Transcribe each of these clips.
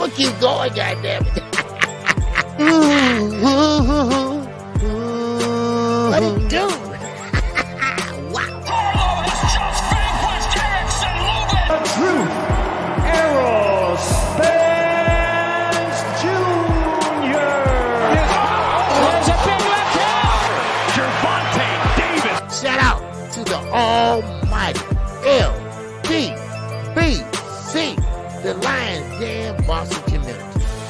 gonna keep going, goddammit. What it do? Wow. Carlos just vanquished Terence and Logan. The Truth Aerospace Jr. There's a big left hand. Gervonta Davis. Shout out to the almighty LBBC, the Lions Den boxing community.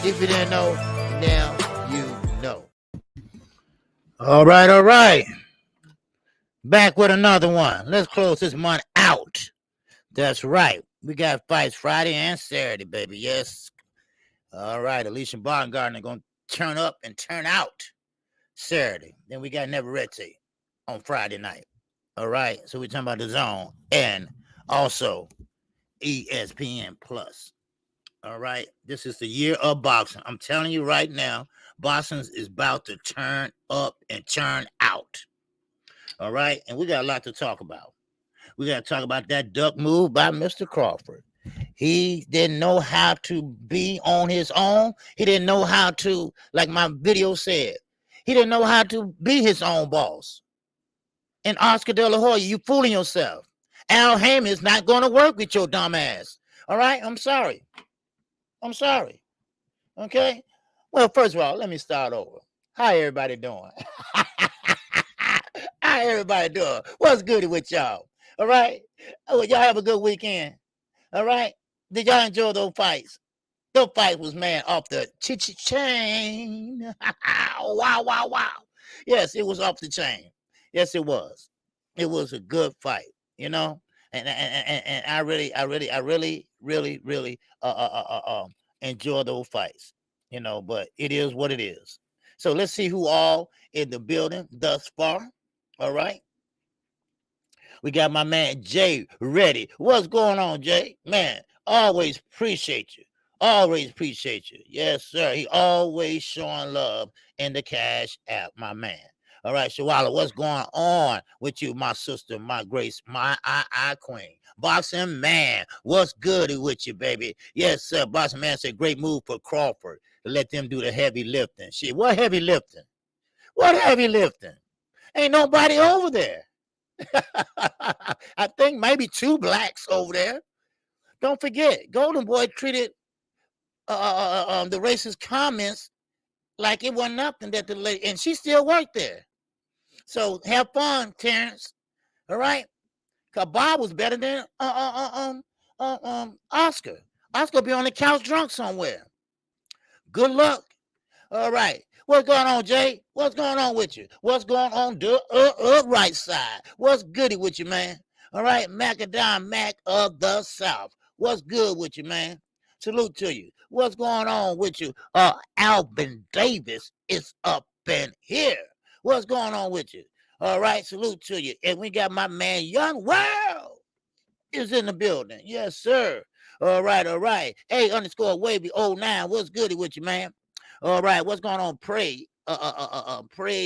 If you didn't know, now you know. All right. Back with another one. Let's close this month out. That's right. We got fights Friday and Saturday, baby. Yes. All right. Alicia Baumgartner going to turn up and turn out Saturday. Then we got Neverete on Friday night. All right. So we're talking about the Zone and also ESPN Plus. All right. This is the year of boxing. I'm telling you right now, boxing is about to turn up and turn out. All right. And we got a lot to talk about. We got to talk about that duck move by Mr. Crawford. He didn't know how to be on his own. He didn't know how to, like my video said, he didn't know how to be his own boss. And Oscar De La Hoya, you fooling yourself. Al Haymon is not going to work with your dumb ass. All right? I'm sorry. Okay? Well, first of all, let me start over. How everybody doing? How everybody doing? What's good with y'all? All right? Oh, y'all have a good weekend. All right? Did y'all enjoy those fights? Those fights was, man, off the chain. Wow. Yes, it was off the chain. Yes, it was. It was a good fight, you know? And I really enjoy those fights, you know, but it is what it is. So let's see who all in the building thus far. All right. We got my man Jay ready. What's going on, Jay? Man, always appreciate you. Yes, sir. He always showing love in the Cash App, my man. All right, Shawala, what's going on with you, my sister, my grace, my queen? Boxing man, what's good with you, baby? Yes, sir. Boxing man said great move for Crawford to let them do the heavy lifting. Shit, what heavy lifting? Ain't nobody over there. I think maybe 2 blacks over there. Don't forget, Golden Boy treated the racist comments like it wasn't nothing that the lady, and she still worked there. So have fun, Terence. All right? Because Bob was better than Oscar. Oscar be on the couch drunk somewhere. Good luck. All right. What's going on, Jay? What's going on with you? What's going on the right side? What's goody with you, man? All right. Macadam Mac of the South. What's good with you, man? Salute to you. What's going on with you? Alvin Davis is up in here. What's going on with you? All right, salute to you. And we got my man Young World is in the building. Yes, sir. All right. Hey, _Wavy 09. What's good with you, man? All right, what's going on? Pray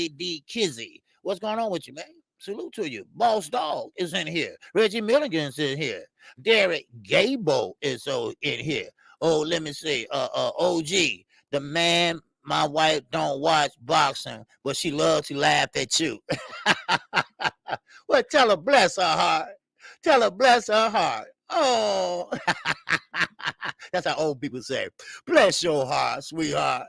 D Kizzy. What's going on with you, man? Salute to you. Boss Dog is in here. Reggie Milligan's in here. Derek Gable is in here. Oh, let me see. OG, the man. My wife don't watch boxing, but she loves to laugh at you. Well, tell her bless her heart. Oh, that's how old people say. Bless your heart, sweetheart.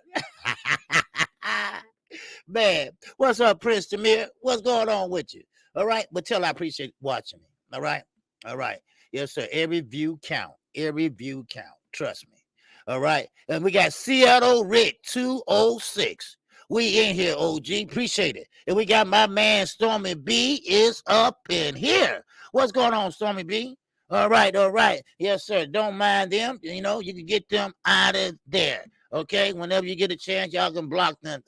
Man, what's up, Prince Tamir? What's going on with you? All right, but tell her I appreciate watching me. All right. Yes, sir. Every view count. Trust me. All right. And we got Seattle Red 206. We in here, OG. Appreciate it. And we got my man Stormy B is up in here. What's going on, Stormy B? All right. Yes, sir. Don't mind them. You know, you can get them out of there. Okay. Whenever you get a chance, y'all can block that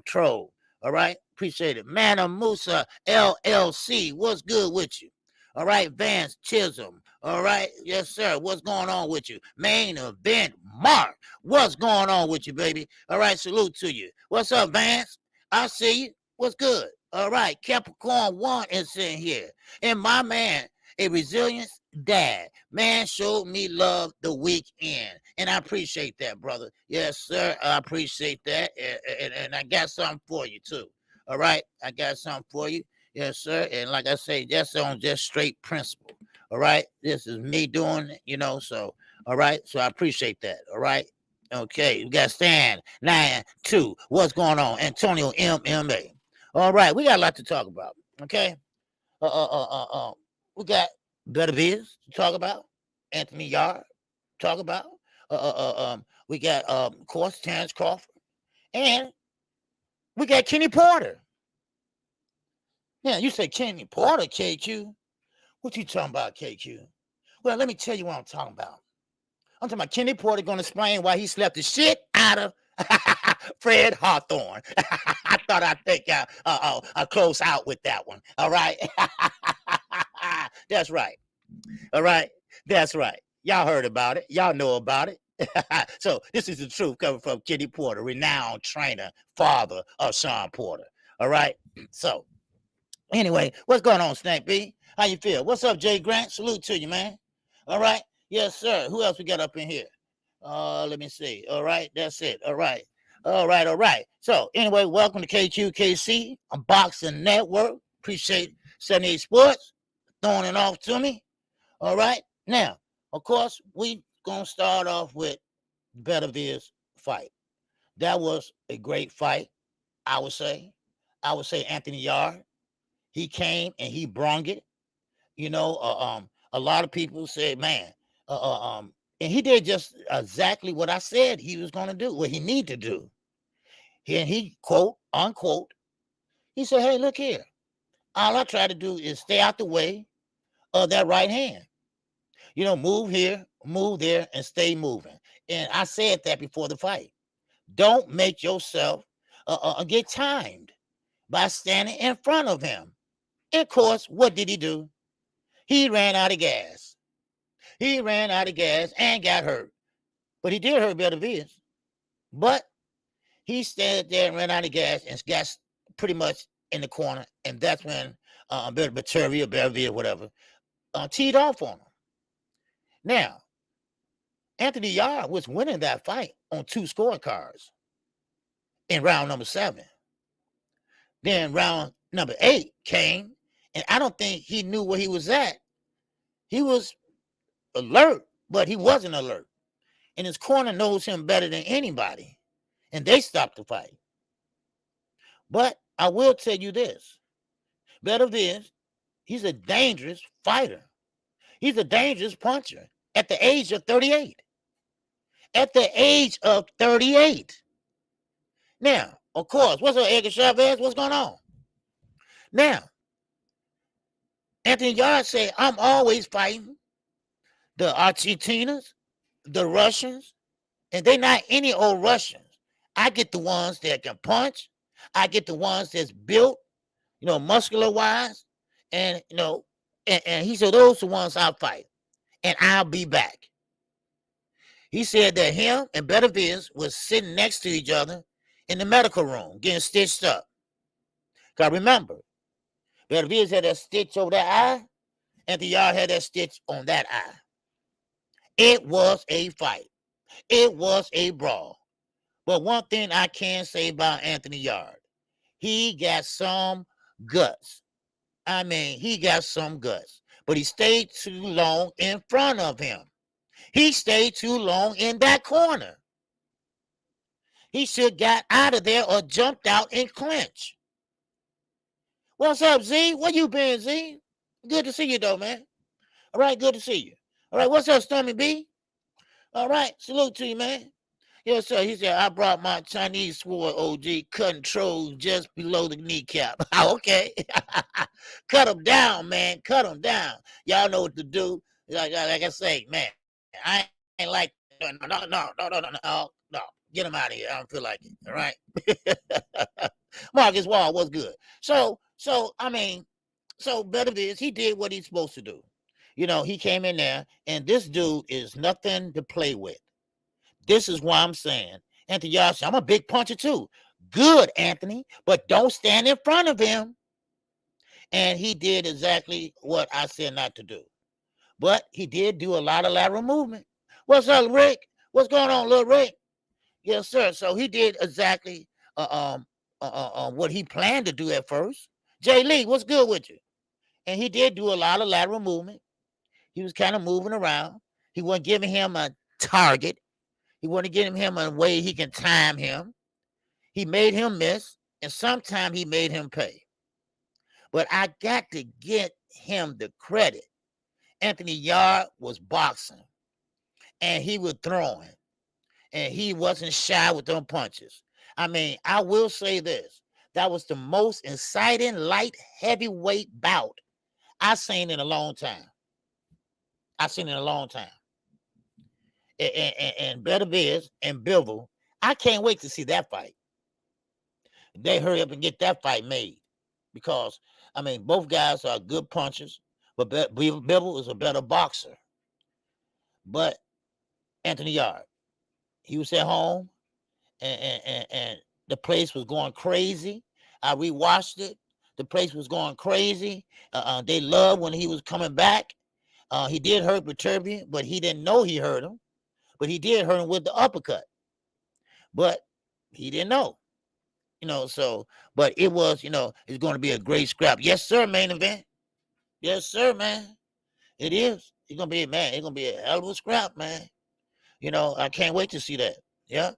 troll. All right. Appreciate it. Manna Musa LLC. What's good with you? All right, Vance Chisholm. All right, yes, sir. What's going on with you? Main Event Mark. What's going on with you, baby? All right, salute to you. What's up, Vance? I see you. What's good? All right, Capricorn 1 is in here. And my man, a resilience Dad, man, showed me love the weekend, and I appreciate that, brother. Yes, sir, I appreciate that, and I got something for you too. All right, I got something for you. Yes, sir, and like I say, that's on just straight principle. All right, this is me doing it, so all right, so I appreciate that. All right, okay, we got Stan 9-2. What's going on, Antonio MMA? All right, we got a lot to talk about. Okay, we got BETERBIEV to talk about. Anthony Yarde talk about. We got of course Terence Crawford, and we got Kenny Porter. Now you say Kenny Porter, KQ. What you talking about, KQ? Well, let me tell you what I'm talking about. I'm talking about Kenny Porter going to explain why he slapped the shit out of Fred Hawthorne. I thought I'd take a close out with that one. All right. That's right. All right. That's right. Y'all heard about it. Y'all know about it. So this is the truth coming from Kenny Porter, renowned trainer, father of Sean Porter. All right. So anyway, what's going on, Snake B? How you feel? What's up, Jay Grant? Salute to you, man. All right. Yes, sir. Who else we got up in here? Let me see. All right. That's it. All right. All right. All right. So anyway, welcome to KQKC, a boxing network. Appreciate 78 Sports throwing it off to me. All right. Now, of course, we gonna start off with BETERBIEV's fight. That was a great fight, I would say. I would say Anthony Yarde. He came and he brung it. A lot of people said, man, and he did just exactly what I said he was going to do, what he need to do. And he, quote, unquote, he said, hey, look here. All I try to do is stay out the way of that right hand. Move here, move there, and stay moving. And I said that before the fight. Don't make yourself get timed by standing in front of him. And of course, what did he do? He ran out of gas. He ran out of gas and got hurt. But he did hurt BETERBIEV. But he stayed there and ran out of gas and got pretty much in the corner. And that's when BETERBIEV, whatever, teed off on him. Now, Anthony Yarde was winning that fight on 2 scorecards in round number 7. Then round number 8 came, and I don't think he knew where he was at. He was alert, but he wasn't alert. And his corner knows him better than anybody. And they stopped the fight. But I will tell you this. BETERBIEV, he's a dangerous fighter. He's a dangerous puncher at the age of 38. At the age of 38. Now, of course, what's up, Edgar Chavez? What's going on? Now, Anthony Yarde said, I'm always fighting the Argentinas, the Russians, and they're not any old Russians. I get the ones that can punch. I get the ones that's built, muscular-wise. And, and he said, those are the ones I'll fight. And I'll be back. He said that him and BETERBIEV was sitting next to each other in the medical room getting stitched up. Because remember, BETERBIEV had that stitch over that eye, and the Yarde had that stitch on that eye. It was a fight. It was a brawl. But one thing I can say about Anthony Yarde, he got some guts. I mean, he got some guts. But he stayed too long in front of him. He stayed too long in that corner. He should have got out of there or jumped out and clinched. What's up, Z? Where you been, Z? Good to see you, though, man. All right, good to see you. All right, what's up, Stormy B? All right, salute to you, man. Yes, sir. He said, I brought my Chinese sword, OG, cutting trolls just below the kneecap. Okay. Cut them down, man. Cut them down. Y'all know what to do. Like I say, man, I ain't like, no. Get him out of here. I don't feel like it. All right. Marcus Wall, what's good? So BETERBIEV, he did what he's supposed to do. He came in there, and this dude is nothing to play with. This is why I'm saying, Anthony Yarde, I'm a big puncher too. Good, Anthony, but don't stand in front of him. And he did exactly what I said not to do. But he did do a lot of lateral movement. What's up, Rick? What's going on, little Rick? Yes, sir. So he did exactly what he planned to do at first. Jay Lee, what's good with you? And he did do a lot of lateral movement. He was kind of moving around. He wasn't giving him a target. He wasn't giving him a way he can time him. He made him miss, and sometimes he made him pay. But I got to get him the credit. Anthony Yarde was boxing, and he was throwing, and he wasn't shy with them punches. I mean, I will say this. That was the most exciting light heavyweight bout I've seen in a long time. And BETERBIEV and Bivol, I can't wait to see that fight. They hurry up and get that fight made because, I mean, both guys are good punchers, but Bivol is a better boxer. But Anthony Yarde, he was at home, and the place was going crazy. I rewatched it. The place was going crazy. They loved when he was coming back. He did hurt BETERBIEV, but he didn't know he hurt him. But he did hurt him with the uppercut. But he didn't know. So, but it was, it's going to be a great scrap. Yes, sir, main event. Yes, sir, man. It is. It's going to be, man, it's going to be a hell of a scrap, man. I can't wait to see that. Yeah.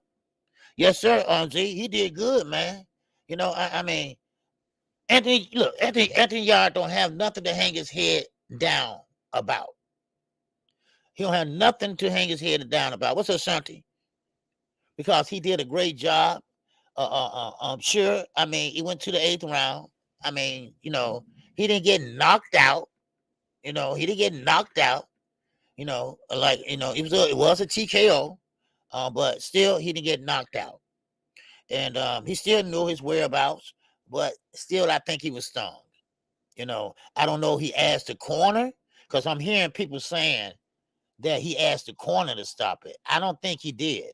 Yes, sir, Z. He did good, man. I mean, Anthony Yarde don't have nothing to hang his head down about. He don't have nothing to hang his head down about. What's up, Shanti? Because he did a great job. I'm sure. I mean, he went to the 8th round. I mean, he didn't get knocked out. He didn't get knocked out. It was a TKO, but still he didn't get knocked out. And he still knew his whereabouts, but still I think he was stoned. I don't know. He asked the corner because I'm hearing people saying that he asked the corner to stop it. I don't think he did.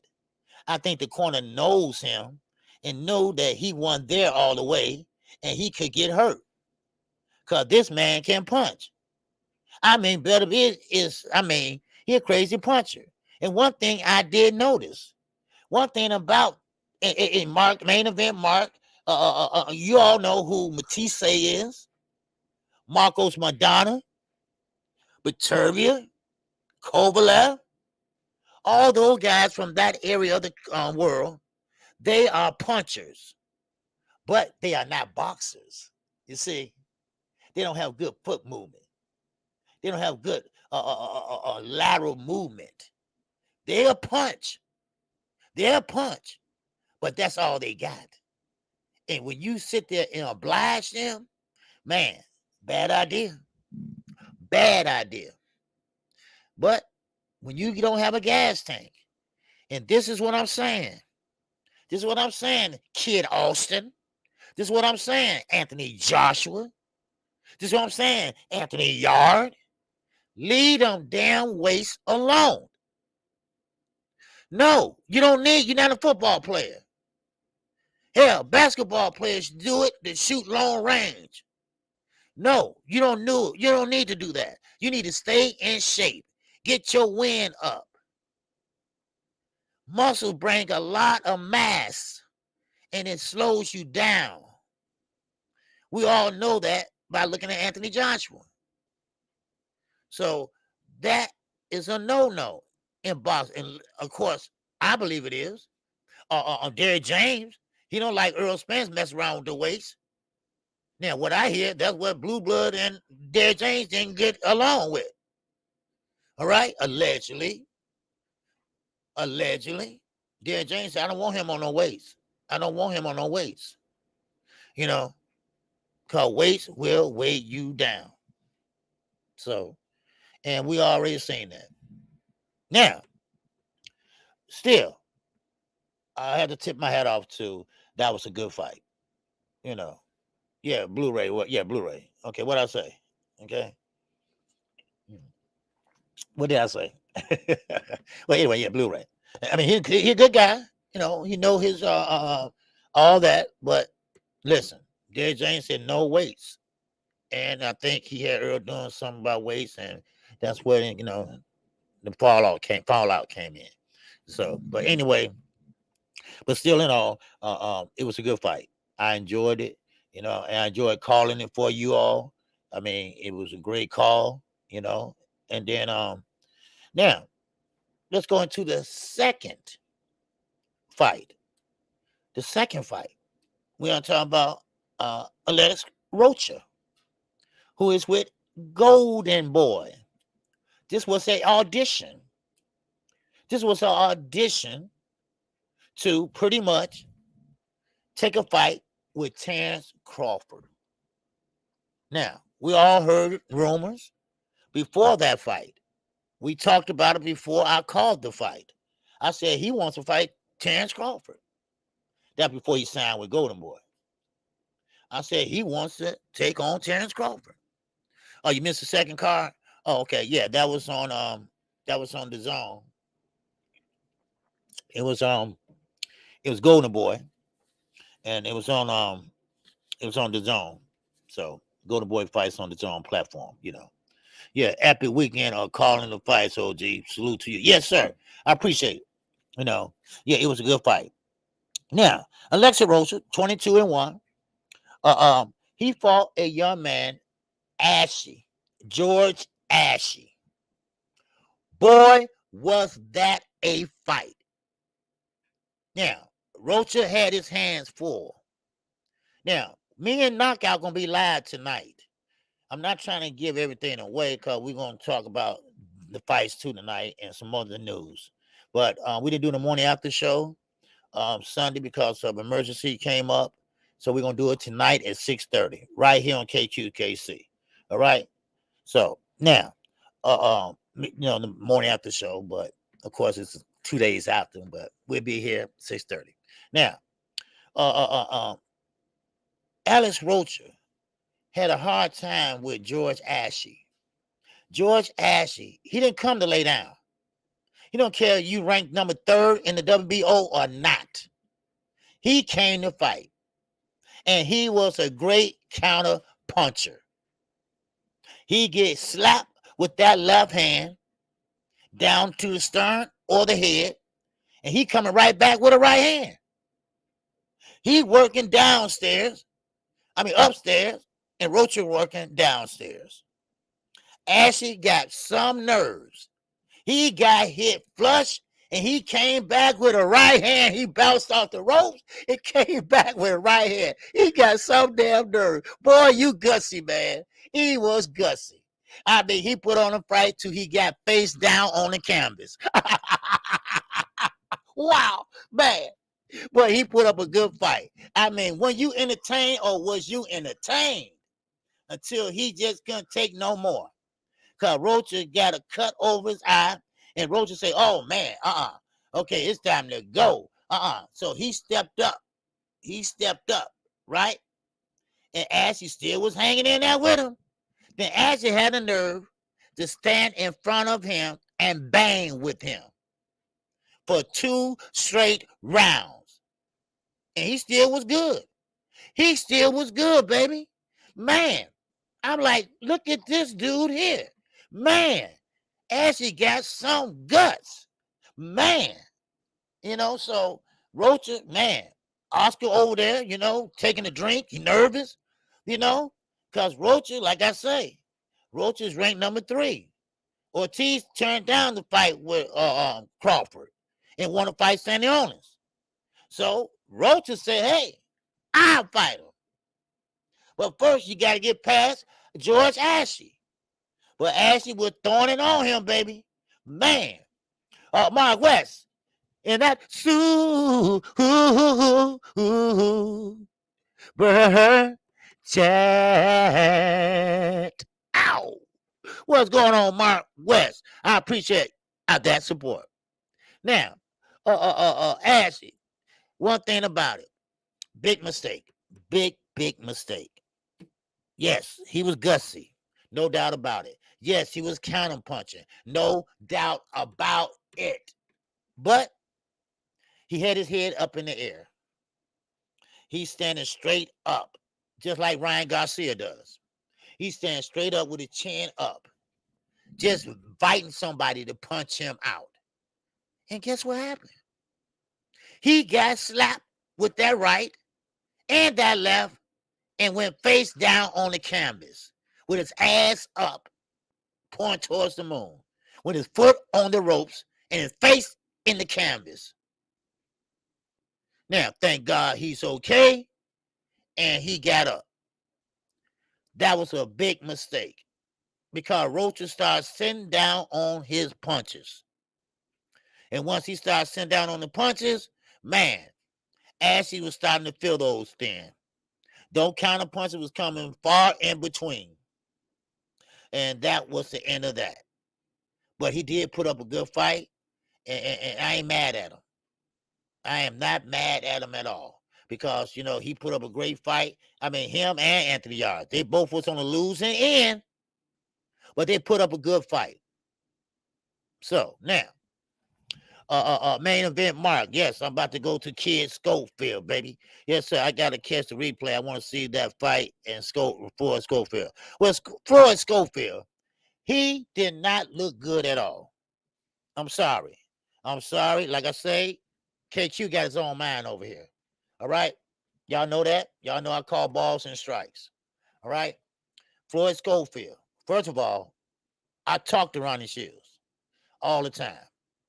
I think the corner knows him and knew that he wasn't there all the way and he could get hurt because this man can punch. I mean, BETERBIEV is, he a crazy puncher. And one thing I did notice, one thing about in Mark, main event Mark, you all know who Matisse is, Marcos Madonna, BETERBIEV, Kovalev, all those guys from that area of the world, they are punchers, but they are not boxers. You see, they don't have good foot movement. They don't have good lateral movement. They'll punch. But that's all they got. And when you sit there and oblige them, man, bad idea. But when you don't have a gas tank, and this is what I'm saying. Kid Austin. This is what I'm saying, Anthony Joshua. This is what I'm saying, Anthony Yarde. Leave them damn weights alone. No, you don't need, you're not a football player. Hell, basketball players do it to shoot long range. No, you don't need to do that. You need to stay in shape. Get your wind up. Muscle bring a lot of mass and it slows you down. We all know that by looking at Anthony Joshua. So that is a no-no in boxing. And of course, I believe it is. Derrick James, he don't like Earl Spence mess around with the weights. Now, what I hear, that's what Blue Blood and Derrick James didn't get along with. All right? Allegedly. Derrick James said, I don't want him on no weights. Because weights will weigh you down. So, and we already seen that. Now, still, I had to tip my hat off to, that was a good fight. Yeah, Blu-ray. Blu-ray. Okay, what did I say? Okay. What did I say? Well, anyway, yeah, Blu-ray. I mean, he a good guy. He know his all that. But listen, Derrick James said no weights. And I think he had Earl doing something about weights, and That's where, you know, the fallout came in. So, but anyway, but still in all, it was a good fight. I enjoyed it, you know, and I enjoyed calling it for you all. I mean, it was a great call, you know. And then now let's go into the second fight. The second fight. We are talking about Alex Rocha, who is with Golden Boy. This was an audition. This was an audition to pretty much take a fight with Terence Crawford. Now, we all heard rumors before that fight. We talked about it before I called the fight. I said he wants to fight Terence Crawford. That before he signed with Golden Boy. I said he wants to take on Terence Crawford. Oh, you missed the second card? Oh, okay. Yeah, that was on the zone. It was Golden Boy, and it was on the zone. So Golden Boy fights on the zone platform, you know. Yeah, epic weekend of calling the fights, OG. Salute to you. Yes, sir. I appreciate it. You know, yeah, it was a good fight. Now, Alexa Rocha, 22-1. He fought a young man, Ashie, George Ashie. Boy, was that a fight. Now, Rocha had his hands full. Now, me and Knockout gonna be live tonight. I'm not trying to give everything away because we're gonna talk about the fights too tonight and some other news. But we didn't do the morning after show Sunday because of emergency came up. So we're gonna do it tonight at 6:30 right here on KQKC. All right. So now, you know, the morning after show, but of course it's 2 days after. But we'll be here 6:30. Now, Alex Rocha had a hard time with George Ashie. George Ashie, he didn't come to lay down. He don't care if you ranked number 3rd in the WBO or not. He came to fight. And he was a great counter puncher. He gets slapped with that left hand down to the stern or the head, and he coming right back with a right hand. He working upstairs, and Rocha working downstairs. Ashie got some nerves. He got hit flush, and he came back with a right hand. He bounced off the ropes and came back with a right hand. He got some damn nerve. Boy, you gutsy, man. He was gutsy. I mean, he put on a fight till he got face down on the canvas. Wow, man. But he put up a good fight. I mean, when you entertained or was you entertained until he just couldn't take no more? Because Rocha got a cut over his eye, and Rocha say, oh, man, okay, it's time to go. So he stepped up. Right? And Ashie still was hanging in there with him. Then Ashie had the nerve to stand in front of him and bang with him for 2 straight rounds. And he still was good. He still was good, baby. Man, I'm like, look at this dude here. Man, Ashie got some guts. Man. You know, so Rocha, man, Oscar over there, you know, taking a drink. He nervous, you know, because Rocha, like I say, Rocha is ranked number 3. Ortiz turned down the fight with Crawford and want to fight Sandy Owens. So Rocha said, hey, I'll fight him. But first, you got to get past George Ashie. But Ashie was throwing it on him, baby. Man. Mark West. And that bird chat. Ow. What's going on, Mark West? I appreciate that support. Now, Ashie, one thing about it, big mistake. Big mistake. Yes, he was gutsy. No doubt about it. Yes, he was counter punching. No doubt about it. But he had his head up in the air. He's standing straight up, just like Ryan Garcia does. He's standing straight up with his chin up. just inviting somebody to punch him out. And guess what happened? He got slapped with that right and that left and went face down on the canvas with his ass up, pointing towards the moon, with his foot on the ropes and his face in the canvas. Now, thank God he's okay, and he got up. That was a big mistake because Rocha started sitting down on his punches. And once he started sitting down on the punches, man, Ashie was starting to feel those things. Don't counter punches was coming far in between. And that was the end of that. But he did put up a good fight, and I ain't mad at him. I am not mad at him at all because, you know, he put up a great fight. I mean, him and Anthony Yarde, they both was on the losing end, but they put up a good fight. So, now, main event mark. Yes, I'm about to go to Kid Schofield, baby. Yes, sir. I got to catch the replay. I want to see that fight and Floyd Schofield. Well, Floyd Schofield, he did not look good at all. I'm sorry. Like I say, KQ got his own mind over here. All right? Y'all know that? Y'all know I call balls and strikes. All right? Floyd Schofield. First of all, I talk to Ronnie Shields all the time.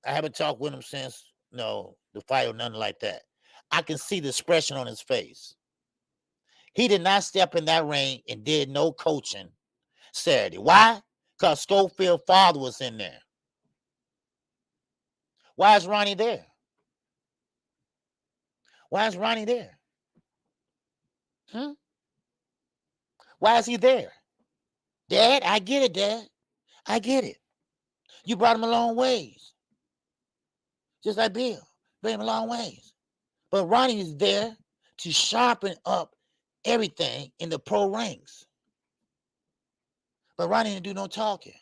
I haven't talked with him since, the fight or nothing like that. I can see the expression on his face. He did not step in that ring and did no coaching Saturday. Why? Because Schofield's father was in there. Why is Ronnie there? Why is Ronnie there? Why is he there? Dad, I get it, Dad. I get it. You brought him a long ways. Just like Bill. Bring him a long ways. But Ronnie is there to sharpen up everything in the pro ranks. But Ronnie didn't do no talking.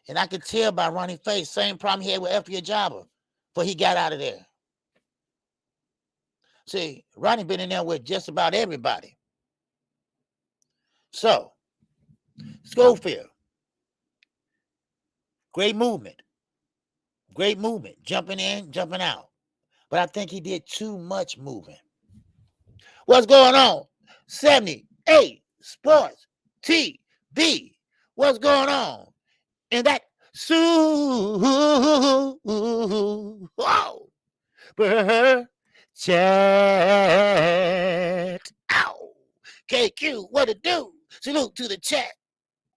And I could tell by Ronnie's face, same problem he had with F.P. Jabba, but he got out of there. See, Ronnie been in there with just about everybody. So, Schofield, great movement. Jumping in, jumping out. But I think he did too much moving. What's going on? 78 Sports TV. What's going on? And that chat. Ow. KQ, what it do? Salute to the chat.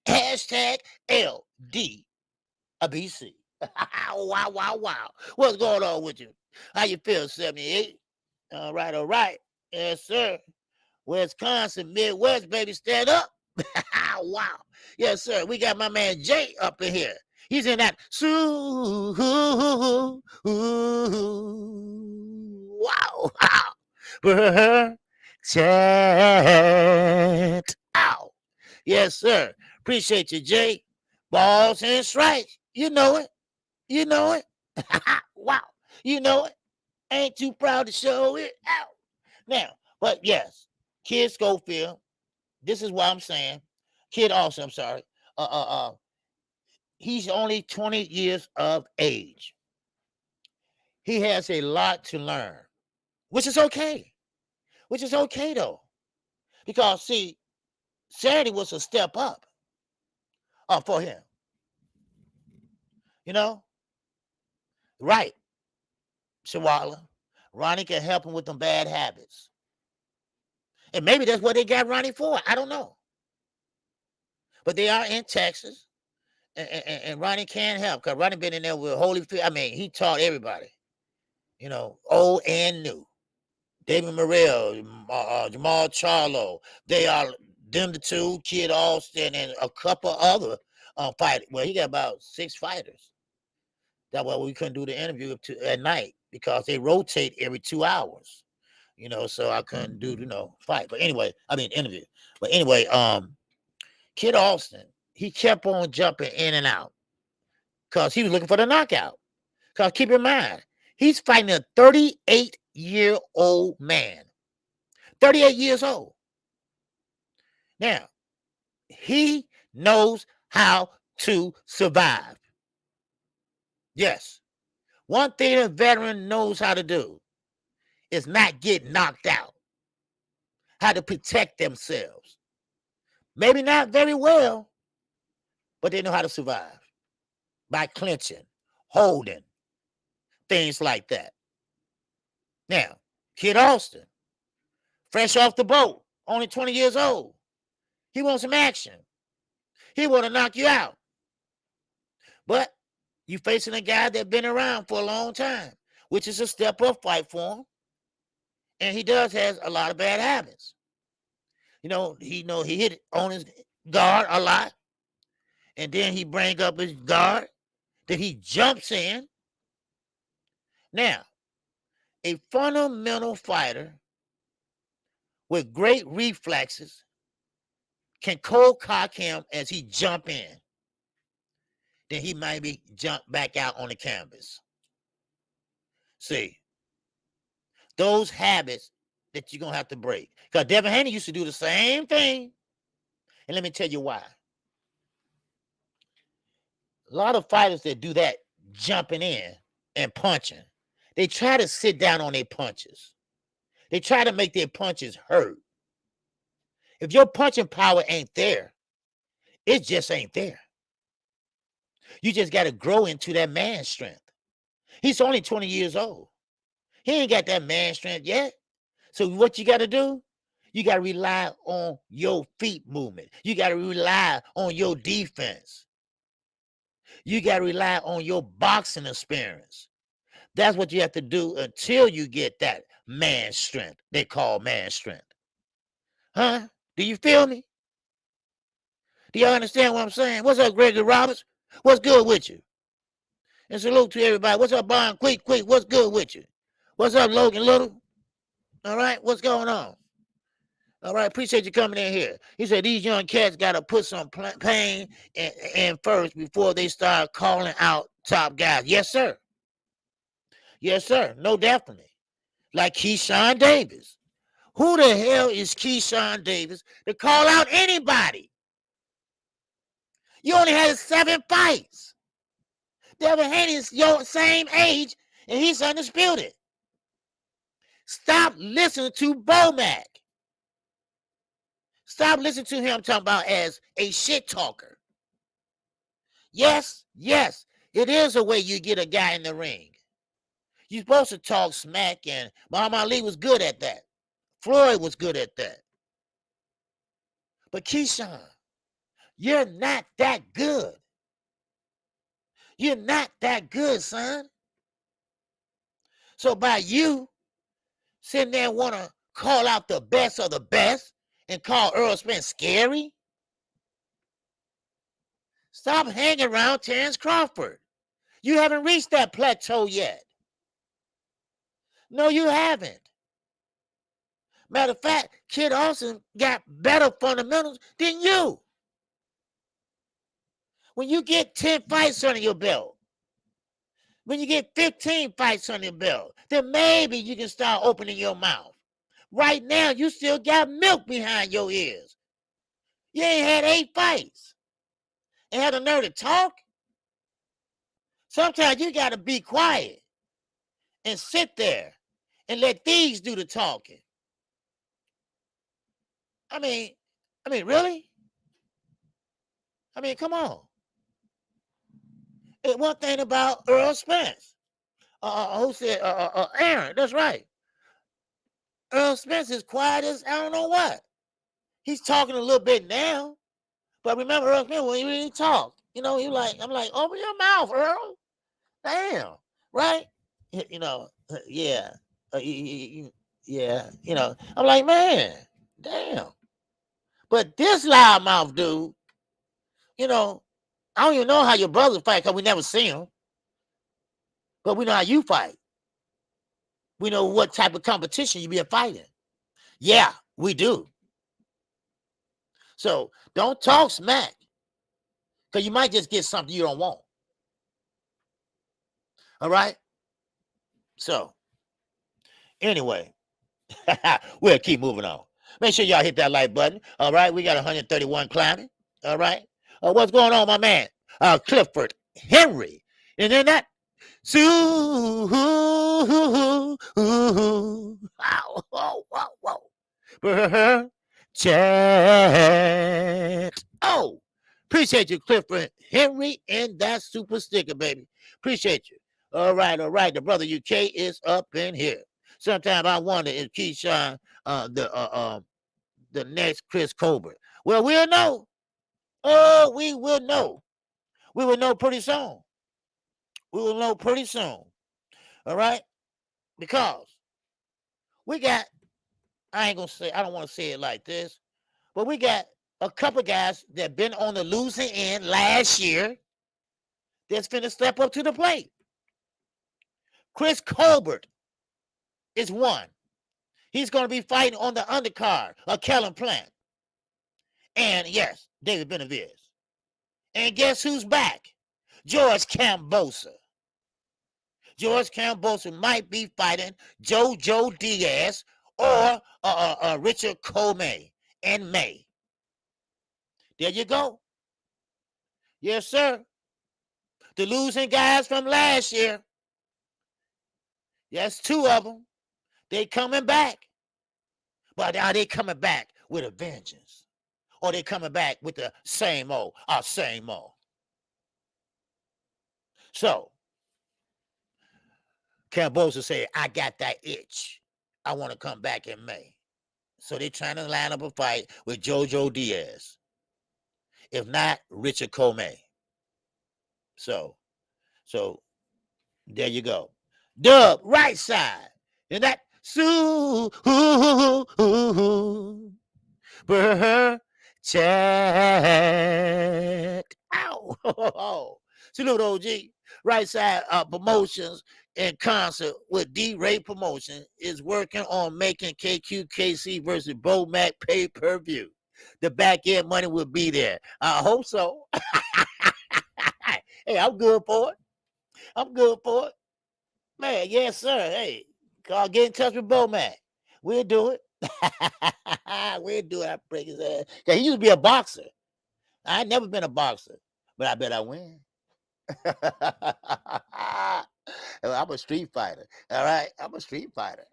Hashtag LDBC. Wow. What's going on with you? How you feel, 78? All right. Yes, sir. Wisconsin, Midwest, baby, stand up. Wow. Yes, sir. We got my man Jay up in here. He's in that. Wow. Chat. Ow. Yes, sir. Appreciate you, Jay. Balls and strikes. You know it. Wow. You know it. Ain't too proud to show it out. Now, but yes, Kid Schofield, this is what I'm saying. Kid Austin, I'm sorry. He's only 20 years of age. He has a lot to learn, which is okay. Though. Because, see, Saturday was a step up for him. Right. Shawala. Ronnie can help him with them bad habits. And maybe that's what they got Ronnie for. I don't know. But they are in Texas. And Ronnie can help. Because Ronnie been in there with Holyfield. I mean, he taught everybody. Old and new. David Morrell, Jamal Charlo. They are them the two, Kid Austin, and a couple other fighters. Well, he got about 6 fighters. That's why we couldn't do the interview at night because they rotate every 2 hours. So I couldn't do, fight. But anyway, interview. But anyway, Kid Austin, he kept on jumping in and out because he was looking for the knockout. Because keep in mind, he's fighting a 38-year-old man. 38 years old. Now, he knows how to survive. Yes. One thing a veteran knows how to do is not get knocked out. How to protect themselves. Maybe not very well, but they know how to survive. By clinching, holding, things like that. Now, Kid Austin, fresh off the boat, only 20 years old. He wants some action. He want to knock you out. But you facing a guy that's been around for a long time, which is a step-up fight for him. And he does has a lot of bad habits. He hit on his guard a lot. And then he bring up his guard. Then he jumps in. Now, a fundamental fighter with great reflexes can cold cock him as he jump in. Then he might be jump back out on the canvas. See, those habits that you're going to have to break. Because Devin Haney used to do the same thing. And let me tell you why. A lot of fighters that do that jumping in and punching, they try to sit down on their punches. They try to make their punches hurt. If your punching power ain't there, it just ain't there. You just got to grow into that man strength. He's only 20 years old. He ain't got that man strength yet. So what you got to do? You got to rely on your feet movement. You got to rely on your defense. You got to rely on your boxing experience. That's what you have to do until you get that man strength. They call man strength. Huh? Do you feel me? Do y'all understand what I'm saying? What's up, Gregory Roberts? What's good with you? And salute to everybody. What's up, Brian? Quick. What's good with you? What's up, Logan Little? All right, what's going on? All right, appreciate you coming in here. He said these young cats got to put some pain in first before they start calling out top guys. Yes, sir. Yes, sir. No, definitely. Like Keyshawn Davis. Who the hell is Keyshawn Davis to call out anybody? You only had 7 fights. Devin Haney is your same age, and he's undisputed. Stop listening to Bomac. Stop listening to him talking about as a shit talker. Yes, it is a way you get a guy in the ring. You're supposed to talk smack, and Muhammad Ali was good at that. Floyd was good at that. But Keyshawn, you're not that good. You're not that good, son. So by you sitting there and want to call out the best of the best and call Earl Spence scary, stop hanging around Terence Crawford. You haven't reached that plateau yet. No, you haven't. Matter of fact, Kid Austin got better fundamentals than you. When you get 10 fights under your belt, when you get 15 fights under your belt, then maybe you can start opening your mouth. Right now, you still got milk behind your ears. You ain't had 8 fights and had the nerve to talk. Sometimes you got to be quiet and sit there and let these do the talking. I mean, really? I mean, come on. And one thing about Earl Spence, who said, Aaron, that's right. Earl Spence is quiet as I don't know what. He's talking a little bit now, but remember Earl Spence when he really talked, I'm like, open your mouth, Earl. Damn, right? Yeah, I'm like, man, damn. But this loudmouth dude, I don't even know how your brothers fight because we never seen them. But we know how you fight. We know what type of competition you be fighting. Yeah, we do. So don't talk smack because you might just get something you don't want. All right? So, anyway, we'll keep moving on. Make sure y'all hit that like button. All right? We got 131 climbing. All right? What's going on, my man? Clifford Henry. And then that Sue, whoa, whoa, whoa. Chat. Oh, appreciate you, Clifford Henry, and that super sticker, baby. Appreciate you. All right. The brother UK is up in here. Sometimes I wonder if Keyshawn, the next Chris Colbert. Well, we'll know. Oh, we will know. We will know pretty soon. We will know pretty soon. All right? Because we got, I don't want to say it like this, but we got a couple guys that been on the losing end last year that's finna step up to the plate. Chris Colbert is one. He's going to be fighting on the undercard of Kellen Plant. And yes, David Benavidez. And guess who's back? George Kambosos. George Kambosos might be fighting Jojo Diaz or Richard Comey in May. There you go. Yes, sir. The losing guys from last year. Yes, two of them. They coming back. But are they coming back with a vengeance? Or they coming back with the same old. So, Kambosos said, I got that itch. I want to come back in May. So they're trying to line up a fight with Jojo Diaz. If not, Richard Comey. So there you go. Dub, right side. And that chat. Ow. Salute OG. Right side promotions in concert with D-Ray Promotion is working on making KQKC versus Bomac pay-per-view. The back end money will be there. I hope so. Hey, I'm good for it. Man, yes, sir. Hey, get in touch with Bomac. We'll do it. We'll do it. I break his ass. He used to be a boxer. I ain't never been a boxer, but I bet I win. I'm a street fighter. All right. I'm a street fighter.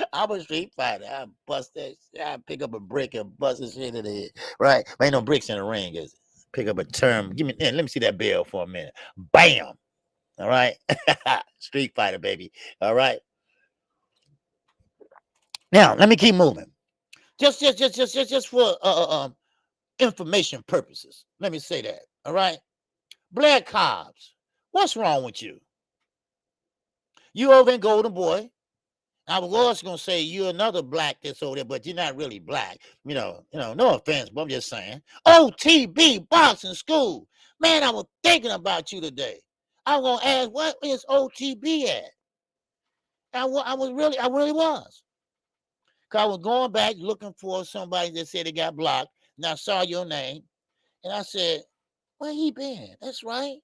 I bust that. I pick up a brick and bust his shit in the head. Right. But ain't no bricks in the ring, is it? Pick up a term. Let me see that bell for a minute. Bam. All right. Street fighter, baby. All right. Now, let me keep moving. Just for information purposes. Let me say that. All right. Black Cobbs, what's wrong with you? You over in Golden Boy. I was also gonna say you're another black that's over there, but you're not really black. No offense, but I'm just saying. OTB Boxing School. Man, I was thinking about you today. I was gonna ask, what is OTB at? I really was. Cause I was going back looking for somebody that said they got blocked, and I saw your name, and I said, where he been? That's right.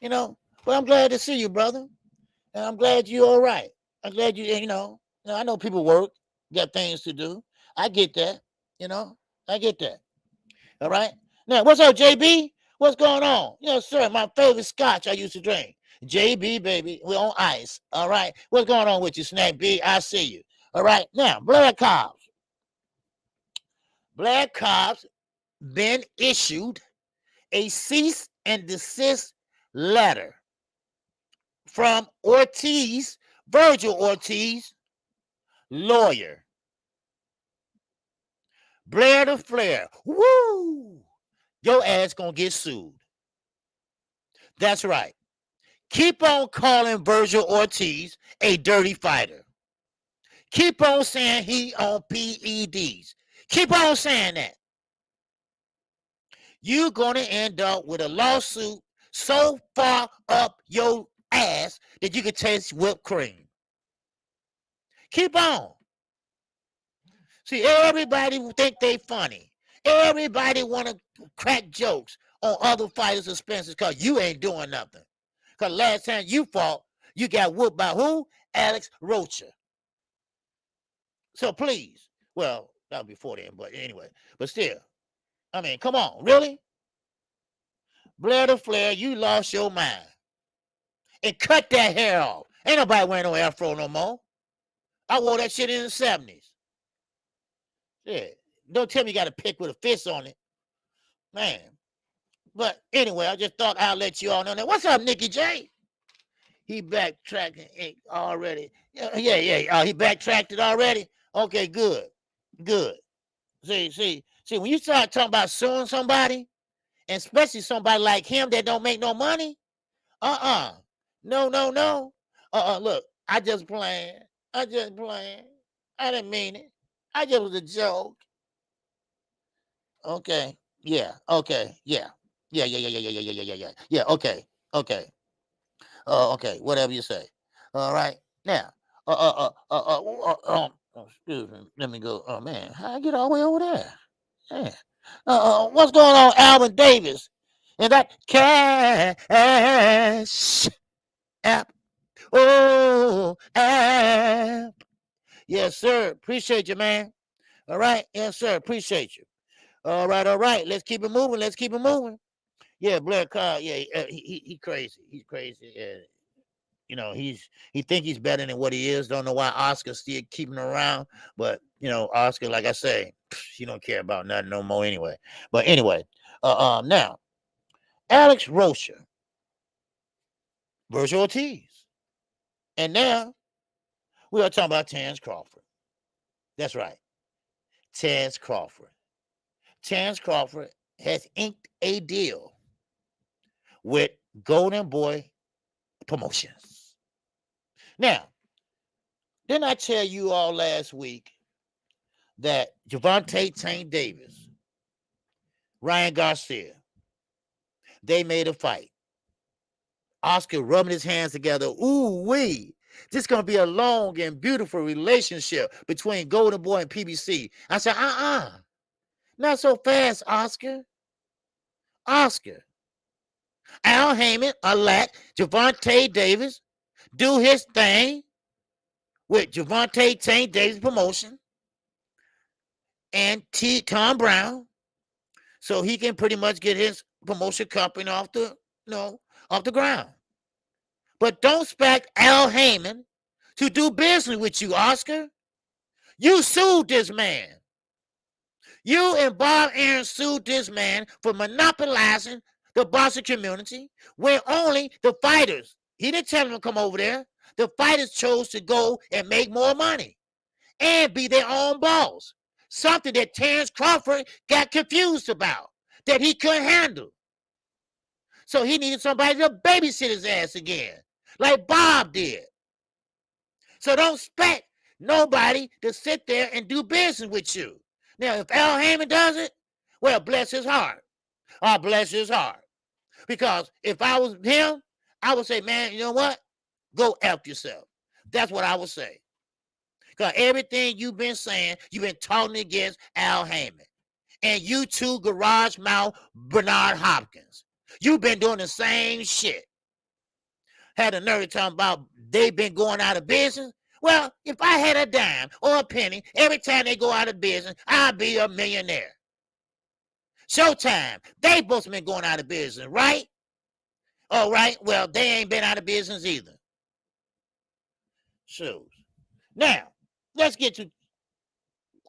But I'm glad to see you, brother. And I'm glad you're all right. I'm glad I know people work, got things to do. I get that. I get that. All right. Now, what's up, JB? What's going on? Sir, my favorite scotch I used to drink. JB, baby, we're on ice. All right. What's going on with you, Snack B? I see you. All right. Now, Black Cobbs. Black Cobbs been issued a cease and desist letter from Ortiz, Virgil Ortiz, lawyer. Blair to Flair. Woo! Your ass gonna get sued. That's right. Keep on calling Virgil Ortiz a dirty fighter. Keep on saying he on PEDs. Keep on saying that. You're gonna end up with a lawsuit so far up your ass that you can taste whipped cream. Keep on. See, everybody think they funny. Everybody want to crack jokes on other fighters' expenses because you ain't doing nothing. Because last time you fought, you got whooped by who? Alex Rocha. So please, well, that was before then, but anyway, but still, I mean, come on, really? Blair to Flair, you lost your mind. And cut that hair off. Ain't nobody wearing no afro no more. I wore that shit in the 70s. Yeah. Don't tell me you got a pick with a fist on it. Man. But anyway, I just thought I'll let you all know that. What's up, Nicky J? He backtracking already. Yeah. He backtracked it already? Okay, good. Good. See, when you start talking about suing somebody, and especially somebody like him that don't make no money, no. Look, I just playing. I didn't mean it. I just was a joke. Okay. Yeah. Okay. Yeah. Yeah. Okay. Okay. Whatever you say. All right. Now. Excuse me. Let me go. Oh man, how I get all the way over there? Yeah. What's going on, Alvin Davis? And that cash app. Oh, app. Yes, sir. Appreciate you, man. All right. Yes, sir. Appreciate you. All right. Let's keep it moving. Yeah, Blair Carr. Yeah, he crazy. He's crazy. Yeah. You know, he think he's better than what he is. Don't know why Oscar's still keeping him around. But, you know, Oscar, like I say, he don't care about nothing no more anyway. But anyway, now, Alex Rocha versus Ortiz. And now, we are talking about Terence Crawford. That's right. Terence Crawford. Terence Crawford has inked a deal with Golden Boy Promotions. Now, didn't I tell you all last week that Gervonta Tank Davis, Ryan Garcia, they made a fight. Oscar rubbing his hands together. Ooh wee. This is going to be a long and beautiful relationship between Golden Boy and PBC. I said, not so fast, Oscar. Oscar. Al Heyman elect Gervonta Davis do his thing with Gervonta Tank Davis promotion and Tom Brown, so he can pretty much get his promotion company off the ground. But don't expect Al Heyman to do business with you, Oscar. You sued this man. You and Bob Aaron sued this man for monopolizing the boxing community when only the fighters, he didn't tell them to come over there, the fighters chose to go and make more money and be their own boss. Something that Terence Crawford got confused about, that he couldn't handle. So he needed somebody to babysit his ass again, like Bob did. So don't expect nobody to sit there and do business with you. Now, if Al Heyman does it, well, bless his heart. Oh, bless his heart. Because if I was him, I would say, man, you know what? Go F yourself. That's what I would say. Because everything you've been saying, you've been talking against Al Heyman. And you too, garage mouth Bernard Hopkins. You've been doing the same shit. Had a nerve talking about they've been going out of business. Well, if I had a dime or a penny, every time they go out of business, I'd be a millionaire. Showtime, they both been going out of business, right? All right, well, they ain't been out of business either. So, now, let's get to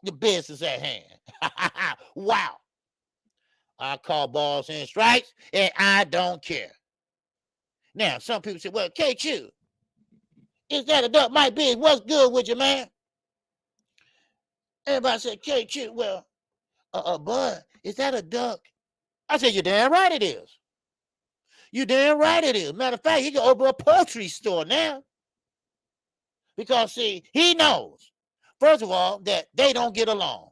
the business at hand. Wow. I call balls and strikes, and I don't care. Now, some people say, well, KQ, is that a duck? Might be. What's good with you, man? Everybody said, KQ, well, Bud, is that a duck? I said, you're damn right it is. You damn right it is. Matter of fact, he can open a poultry store now. Because, see, he knows, first of all, that they don't get along.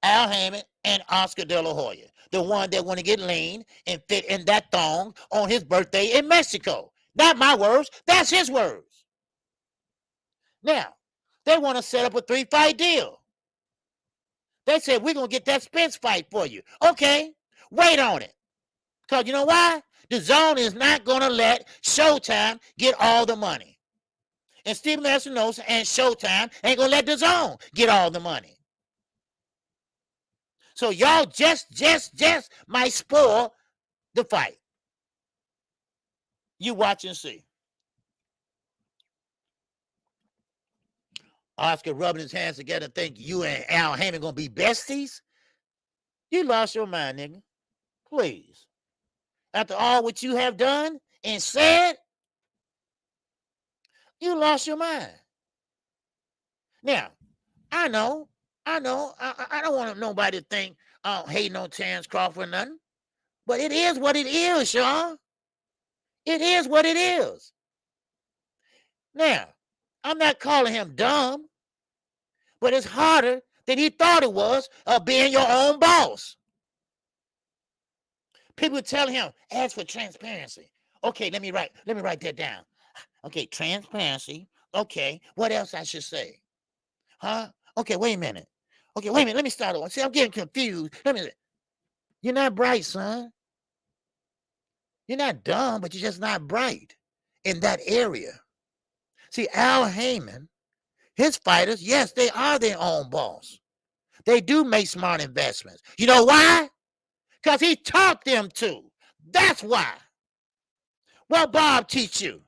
Al Heyman and Oscar De La Hoya, the one that want to get lean and fit in that thong on his birthday in Mexico. Not my words, that's his words. Now, they want to set up a 3-fight deal. They said, we're going to get that Spence fight for you. Okay, wait on it. Because you know why? The Zone is not going to let Showtime get all the money. And Stephen Espinosa and Showtime ain't going to let the Zone get all the money. So y'all just might spoil the fight. You watch and see. Oscar rubbing his hands together, think you and Al Haney gonna be besties? You lost your mind, nigga. Please. After all what you have done and said, you lost your mind. Now, I know. I don't want nobody to think hating on Terence Crawford or nothing. But it is what it is, Sean. It is what it is. Now, I'm not calling him dumb, but it's harder than he thought it was of being your own boss. People telling him, ask for transparency. Okay, let me write that down. Okay, transparency. Okay, what else I should say? Huh? Okay, wait a minute. Okay, wait a minute. Let me start over. See, I'm getting confused. You're not bright, son. You're not dumb, but you're just not bright in that area. See, Al Heyman, his fighters, yes, they are their own boss. They do make smart investments. You know why? Because he taught them to. That's why. What Bob teach you?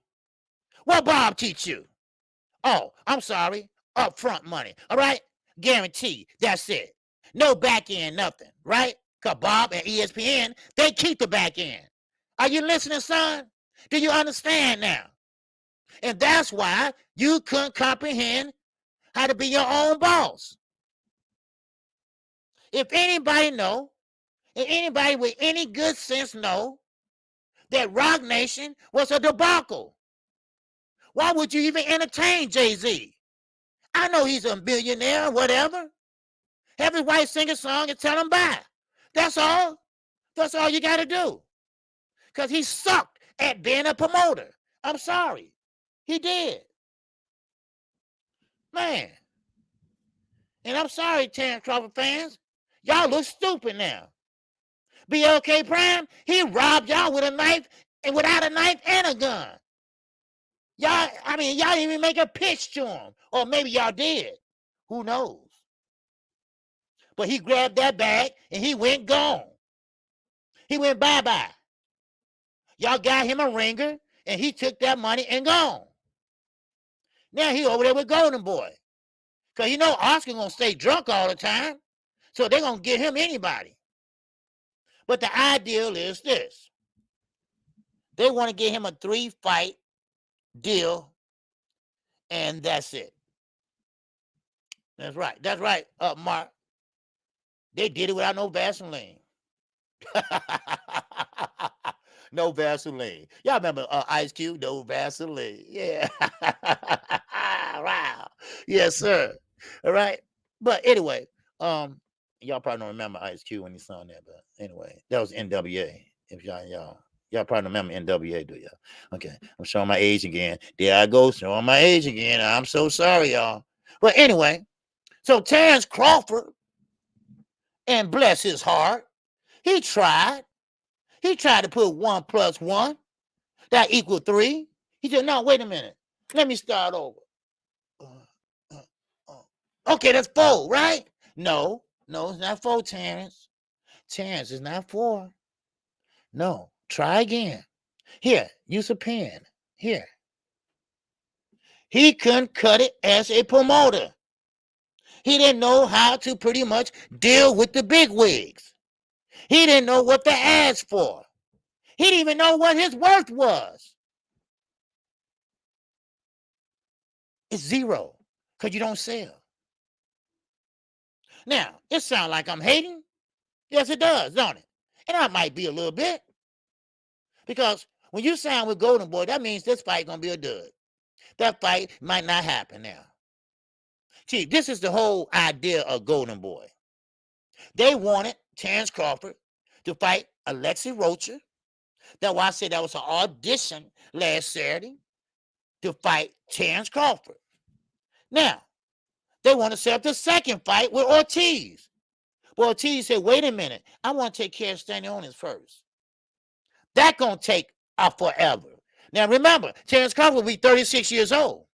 What Bob teach you? Oh, I'm sorry. Upfront money. All right? Guaranteed. That's it. No back end, nothing. Right? Because Bob and ESPN, they keep the back end. Are you listening, son? Do you understand now? And that's why you couldn't comprehend how to be your own boss. If anybody know, and anybody with any good sense know that Rock Nation was a debacle, why would you even entertain Jay-Z? I know he's a billionaire or whatever. Have his wife sing a song and tell him bye. That's all. That's all you got to do. Because he sucked at being a promoter. I'm sorry. He did. Man. And I'm sorry, Terence Crawford fans. Y'all look stupid now. BLK Prime, he robbed y'all with a knife and without a knife and a gun. Y'all didn't even make a pitch to him. Or maybe y'all did. Who knows? But he grabbed that bag and he went gone. He went bye-bye. Y'all got him a ringer and he took that money and gone. Now he over there with Golden Boy. Because you know Oscar going to stay drunk all the time. So they're going to get him anybody. But the ideal is this. They want to get him a 3-fight deal, and that's it. That's right. That's right, Mark. They did it without no Vaseline. No Vaseline. Y'all remember Ice Cube? No Vaseline. Yeah. Wow. Yes, sir. All right. But anyway, y'all probably don't remember Ice Cube when he sung that, but anyway, that was NWA. If y'all probably remember NWA, do y'all? Okay, I'm showing my age again. There I go, showing my age again. I'm so sorry, y'all. But anyway, so Terence Crawford, and bless his heart, he tried to put 1 + 1 that equal 3. He said, no, wait a minute. Let me start over. Okay, that's 4, right? No, it's not 4, Terence. Terence, it's not 4. No, try again. Here, use a pen. Here. He couldn't cut it as a promoter. He didn't know how to pretty much deal with the big wigs. He didn't know what to ask for. He didn't even know what his worth was. It's 0 because you don't sell. Now, it sounds like I'm hating. Yes, it does, don't it? And I might be a little bit. Because when you sign with Golden Boy, that means this fight going to be a dud. That fight might not happen now. See, this is the whole idea of Golden Boy. They wanted Terence Crawford to fight Alexi Rocha. That's why I said that was an audition last Saturday to fight Terence Crawford. Now, they want to set up the second fight with Ortiz. But Ortiz said, wait a minute. I want to take care of Stanionis first. That's going to take forever. Now, remember, Terence Crawford will be 36 years old.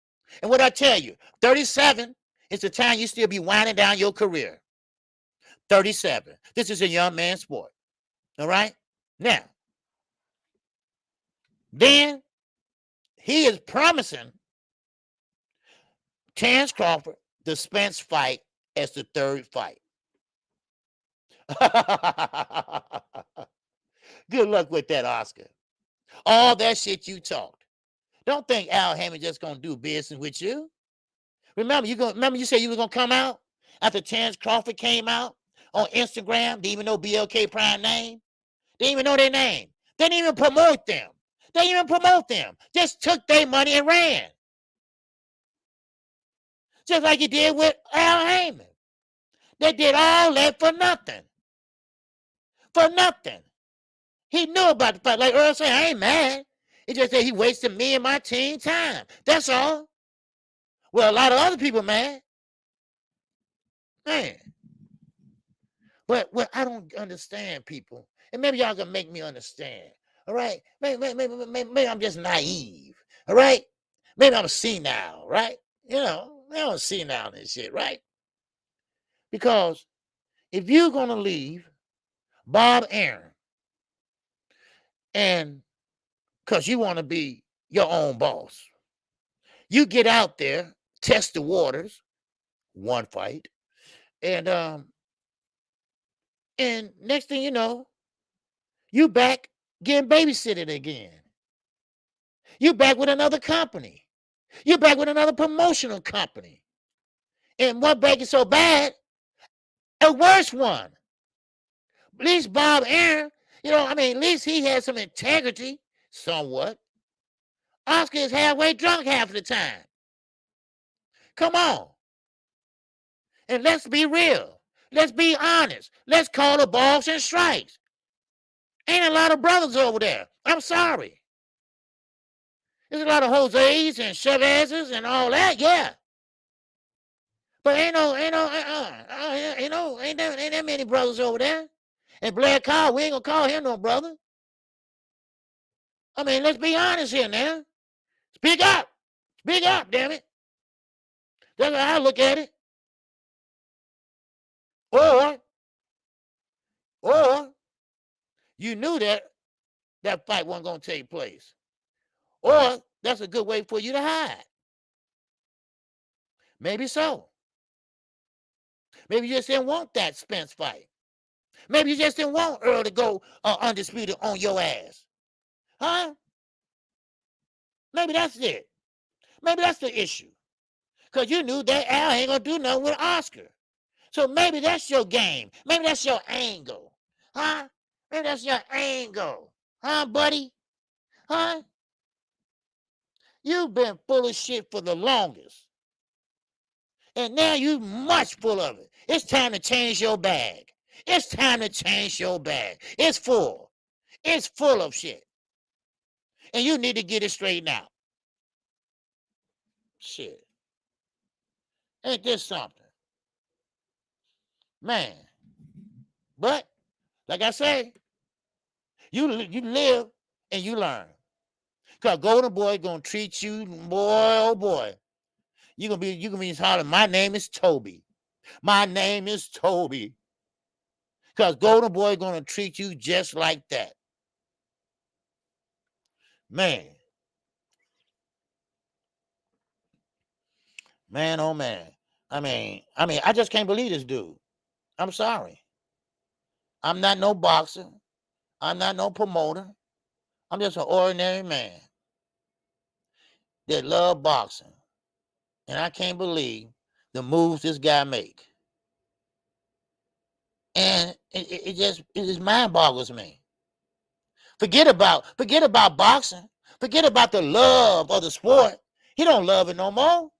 And what I tell you, 37 is the time you still be winding down your career. 37. This is a young man's sport. All right? Now, then he is promising Terence Crawford the Spence fight as the third fight. Good luck with that, Oscar. All that shit you talked. Don't think Al Hammond just gonna do business with you. Remember, you said you were gonna come out after Terence Crawford came out on Instagram. Didn't even know BLK Prime name. Didn't even know their name. They didn't even promote them. They didn't even promote them. Just took their money and ran. Just like you did with Al Hammond. They did all that for nothing. For nothing. He knew about the fight. Like Earl said, I ain't mad. It's just that he wasted me and my team time. That's all. Well, a lot of other people mad. Man. But what I don't understand, people, and maybe y'all can make me understand. All right? Maybe I'm just naive. All right? Maybe I'm senile, right? You know, I'm senile and shit, right? Because if you're going to leave Bob Arum and because you want to be your own boss, you get out there, test the waters, one fight, and next thing you know, you back getting babysitted again. You back with another company. You back with another promotional company. And what back is so bad, a worse one. At least Bob Arum, at least he had some integrity, somewhat. Oscar is halfway drunk half the time. Come on. And let's be real. Let's be honest. Let's call the balls and strikes. Ain't a lot of brothers over there. I'm sorry. There's a lot of Jose's and Chavez's and all that, yeah. But ain't that many brothers over there. And Blair Carr, we ain't gonna call him no brother. Let's be honest here now. Speak up. Speak up, damn it. That's how I look at it. Or you knew that fight wasn't gonna take place. Or that's a good way for you to hide. Maybe so. Maybe you just didn't want that Spence fight. Maybe you just didn't want Earl to go undisputed on your ass. Huh? Maybe that's it. Maybe that's the issue. Because you knew that Al ain't going to do nothing with Oscar. So maybe that's your game. Maybe that's your angle. Huh? Maybe that's your angle. Huh, buddy? Huh? You've been full of shit for the longest. And now you much full of it. It's time to change your bag. It's time to change your bag. It's full. It's full of shit. And you need to get it straightened out. Shit. Ain't this something? Man. But, like I say, you live and you learn. Because Golden Boy gonna treat you, boy, oh boy. You gonna be hollering, my name is Toby. My name is Toby. Because Golden Boy gonna treat you just like that. Man. Man, oh man. I just can't believe this dude. I'm sorry. I'm not no boxer. I'm not no promoter. I'm just an ordinary man that love boxing. And I can't believe the moves this guy make. And it just mind boggles me. Forget about boxing. Forget about the love of the sport. He don't love it no more.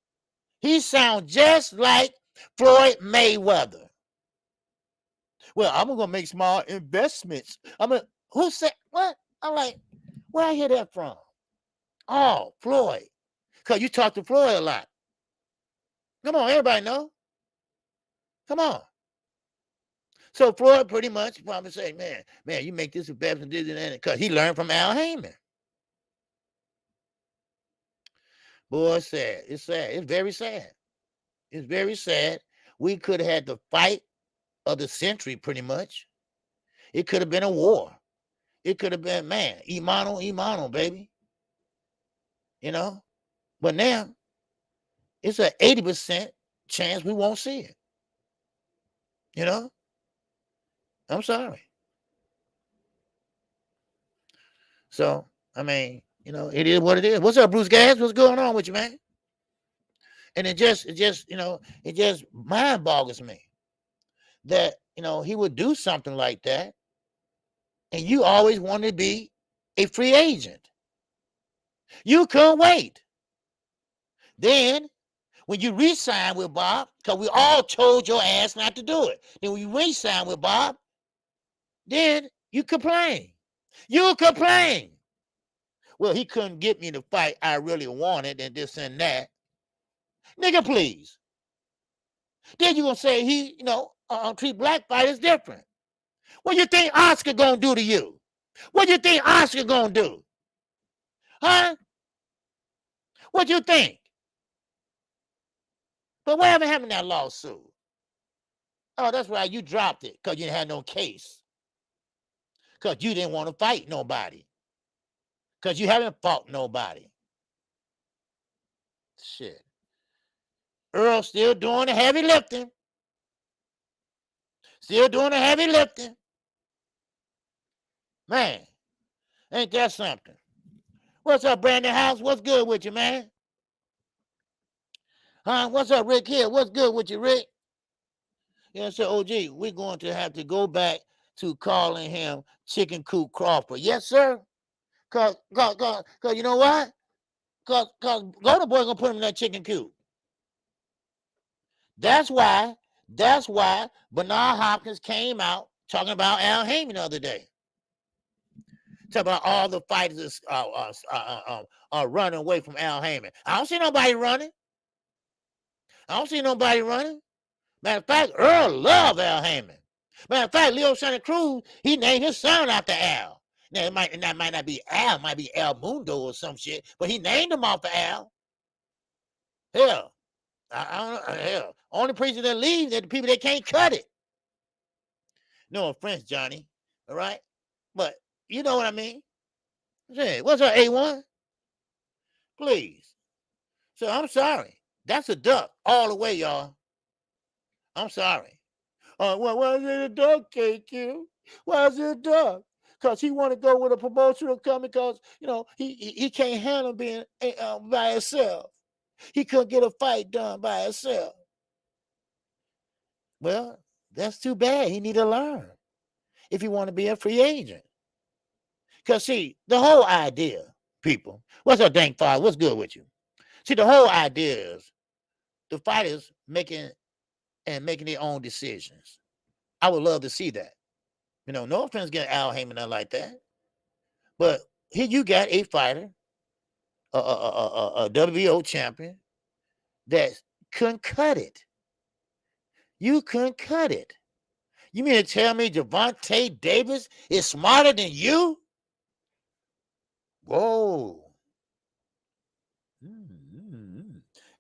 He sounds just like Floyd Mayweather. Well, I'm gonna make small investments. Who said what? I'm like, where I hear that from? Oh, Floyd. Because you talk to Floyd a lot. Come on, everybody know. Come on. So Floyd pretty much probably say, man, you make this investment, this and that, because he learned from Al Hammond. Boy, it's sad. It's sad. It's very sad. It's very sad. We could have had the fight of the century, pretty much. It could have been a war. It could have been, man, Imano, baby. You know? But now, it's an 80% chance we won't see it. You know? I'm sorry. So, I mean, you know, it is what it is. What's up, Bruce Gas? What's going on with you, man? And it just, you know, it just mind boggles me that, you know, he would do something like that. And you always wanted to be a free agent. You couldn't wait. Then, when you re-sign with Bob, because we all told your ass not to do it. Then when you re-sign with Bob, then you complain. You complain. Well, he couldn't get me the fight I really wanted and this and that. Nigga, please. Then you're going to say he, you know, treat black fighters different. What you think Oscar going to do to you? What you think Oscar going to do? Huh? What you think? But whatever happened to that lawsuit? Oh, that's right. You dropped it because you didn't have no case. Because you didn't want to fight nobody. Because you haven't fought nobody. Shit. Earl still doing the heavy lifting. Still doing the heavy lifting. Man, ain't that something? What's up, Brandon House? What's good with you, man? Huh? What's up, Rick Hill? What's good with you, Rick? Yeah, so OG, we're going to have to go back to calling him Chicken Coop Crawford. Yes, sir. Cause you know what? Cause Golden Boy gonna put him in that chicken coop. That's why Bernard Hopkins came out talking about Al Haymon the other day. Talking about all the fighters are running away from Al Haymon. I don't see nobody running. Matter of fact, Earl love Al Haymon. Matter of fact, Leo Santa Cruz, he named his son after Al. Now, that might not be Al, it might be El Mundo or some shit, but he named him off of Al. Hell, I don't know. Hell, only person that leaves are the people that can't cut it. No offense, Johnny. All right? But you know what I mean? Hey, what's up, A1? Please. So I'm sorry. That's a duck all the way, y'all. I'm sorry. Well, why is it a duck, KQ? Why is it a duck? Because he want to go with a promotional company because, you know, he can't handle being by himself. He couldn't get a fight done by himself. Well, that's too bad. He need to learn if he want to be a free agent. Because, see, the whole idea, people, what's up, Dank Father? What's good with you? See, the whole idea is the fighters making their own decisions. I would love to see that. You know, no offense against Al Haymon, not like that. But here you got a fighter, a WBO champion, that couldn't cut it. You couldn't cut it. You mean to tell me Gervonta Davis is smarter than you? Whoa.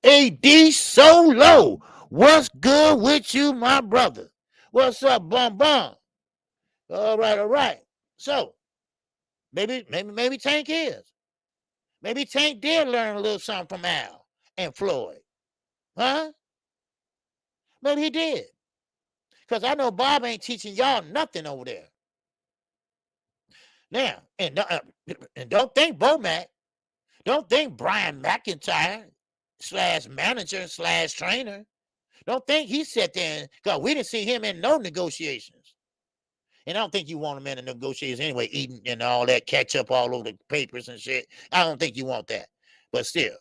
AD Solo, what's good with you, my brother? What's up, Bum Bum? All right. So, maybe Tank is. Maybe Tank did learn a little something from Al and Floyd. Huh? Maybe he did. Because I know Bob ain't teaching y'all nothing over there. Now, and don't think Bomac, don't think Brian McIntyre / manager / trainer. Don't think he sat there because we didn't see him in no negotiations. And I don't think you want him in the negotiations anyway, eating and all that ketchup all over the papers and shit. I don't think you want that. But still.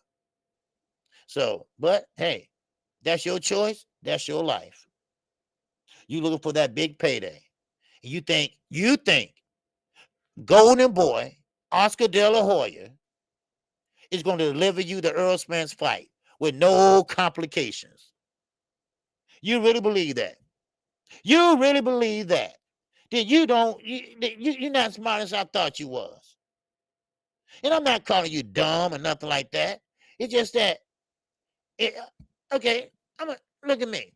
So, but hey, that's your choice. That's your life. You looking for that big payday. You think Golden Boy, Oscar De La Hoya, is going to deliver you the Earl Spence fight with no complications. You really believe that? You really believe that? Then you're not smart as I thought you was. And I'm not calling you dumb or nothing like that. It's just that, okay, look at me,